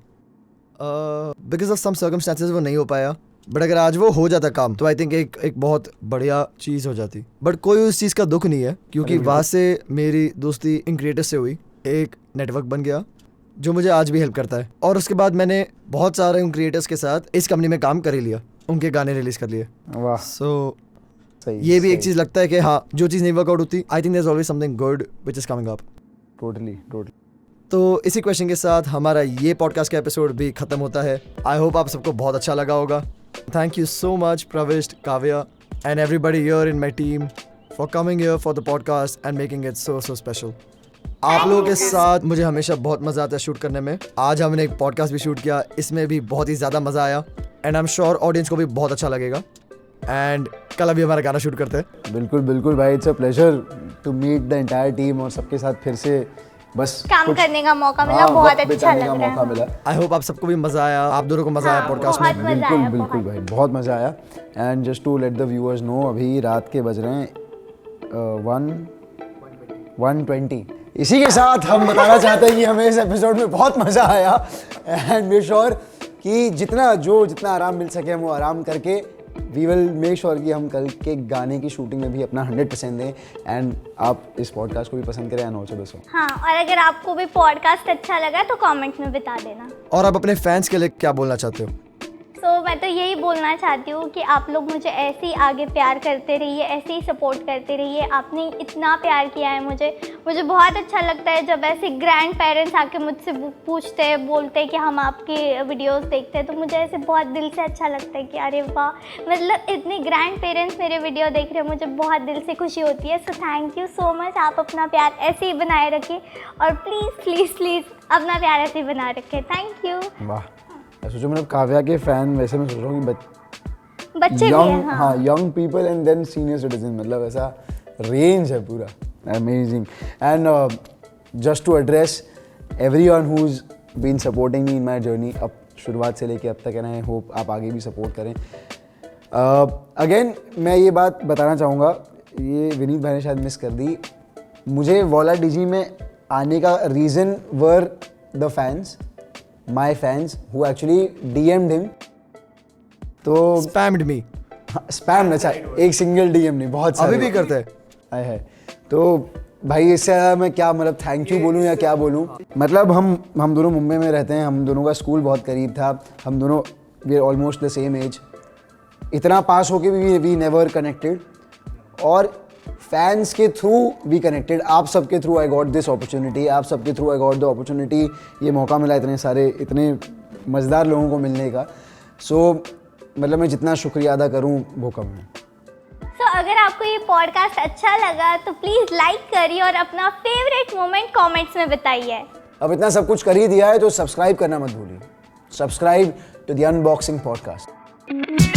बिकॉज ऑफ सम सर्कमस्टेंसेस वो नहीं हो पाया, बट अगर आज वो हो जाता काम तो आई थिंक एक बहुत बढ़िया चीज़ हो जाती। बट कोई उस चीज़ का दुख नहीं है, क्योंकि वहाँ से मेरी दोस्ती इन क्रिएटर्स से हुई, एक नेटवर्क बन गया जो मुझे आज भी हेल्प करता है। और उसके बाद मैंने बहुत सारे उन क्रिएटर्स के साथ इस कंपनी में काम कर ही लिया, उनके गाने रिलीज कर लिए। वाह। सो ये भी एक चीज़ लगता है कि हाँ, जो चीज़ नहीं वर्कआउट होती, I think there is always something good which is coming up. Totally. तो इसी क्वेश्चन के साथ हमारा ये पॉडकास्ट का एपिसोड भी खत्म होता है। आई होप आप सबको बहुत अच्छा लगा होगा। Thank you so much, Pravish, Kavya, and everybody here in my team for coming here for the podcast and making it so special. आप लोगों के साथ मुझे हमेशा बहुत मज़ा आता है शूट करने में। आज हमने एक पॉडकास्ट भी शूट किया, इसमें भी बहुत ही ज़्यादा मज़ा आया and I am sure audience को भी बहुत अच्छा लगेगा। एंड कल अभी हमारा गाना शूट करते हैं। बिल्कुल भाई, it's a pleasure to meet the entire team और सबके साथ फिर से बस काम करने का मौका मिला, बहुत अच्छा लग रहा है। मिला। आई होप आप सबको भी मज़ा आया, आप दोनों को मज़ा आया पॉडकास्ट में। बिल्कुल भाई, बहुत मज़ा आया। And just to let the viewers know, अभी रात के बज रहे हैं 1:20। इसी के साथ हम बताना चाहते हैं कि हमें इस एपिसोड में बहुत मज़ा आया एंड वी श्योर कि जितना आराम मिल सके हम वो आराम करके वी विल मेक श्योर कि हम कल के गाने की शूटिंग में भी अपना 100% दें। एंड आप इस पॉडकास्ट को भी पसंद करें एंड ऑल्सो दिस। हाँ, और अगर आपको भी पॉडकास्ट अच्छा लगा तो कमेंट में बता देना। और आप अपने फैंस के लिए क्या बोलना चाहते हो? सो मैं मैं तो यही बोलना चाहती हूँ कि आप लोग मुझे ऐसे ही आगे प्यार करते रहिए, ऐसे ही सपोर्ट करते रहिए। आपने इतना प्यार किया है मुझे बहुत अच्छा लगता है जब ऐसे ग्रैंड पेरेंट्स आके मुझसे पूछते हैं, बोलते हैं कि हम आपकी वीडियोस देखते हैं, तो मुझे ऐसे बहुत दिल से अच्छा लगता है कि अरे वाह, मतलब इतने ग्रैंड पेरेंट्स मेरे वीडियो देख रहे हैं, मुझे बहुत दिल से खुशी होती है। So thank you so much. आप अपना प्यार ऐसे ही बनाए रखें और प्लीज़ प्लीज़ प्लीज़ अपना प्यार ऐसे ही बनाए रखें। Thank you. वाह, मैं सोचूं मतलब काव्या के फैन, वैसे मैं सोच रहा हूँ कि बच्चे भी हैं, हाँ। Young people and then senior citizen, मतलब ऐसा रेंज है पूरा। Amazing. And just to address everyone who is been supporting me in my journey, अब शुरुआत से लेके अब तक, एंड आई होप आप आगे भी सपोर्ट करें। अगेन मैं ये बात बताना चाहूँगा, ये विनीत भाई ने शायद मिस कर दी, मुझे वॉला डीजी में आने का reason were the fans, my fans who actually DMed him. तो स्पैम्ड मी। स्पैम, अच्छा एक सिंगल डीएम नहीं, बहुत सारे अभी भी करते हैं। है। तो भाई इससे ज़्यादा मैं क्या मतलब थैंक यू बोलूँ या क्या बोलूँ। मतलब हम दोनों मुंबई में रहते हैं, हम दोनों का स्कूल बहुत करीब था, हम दोनों we are almost the same age, इतना पास होके भी वी नेवर कनेक्टेड, और फैंस के थ्रू वी कनेक्टेड। आप सबके through I got this opportunity, आप सबके through I got the opportunity, ये मौका मिला इतने सारे इतने मज़ेदार लोगों को मिलने का। सो मतलब मैं जितना शुक्रिया अदा करूँ वो कम है। तो अगर आपको ये पॉडकास्ट अच्छा लगा तो प्लीज़ लाइक करिए और अपना फेवरेट मोमेंट कमेंट्स में बताइए। अब इतना सब कुछ कर ही दिया है तो सब्सक्राइब करना मत भूलिए। Subscribe to the unboxing podcast.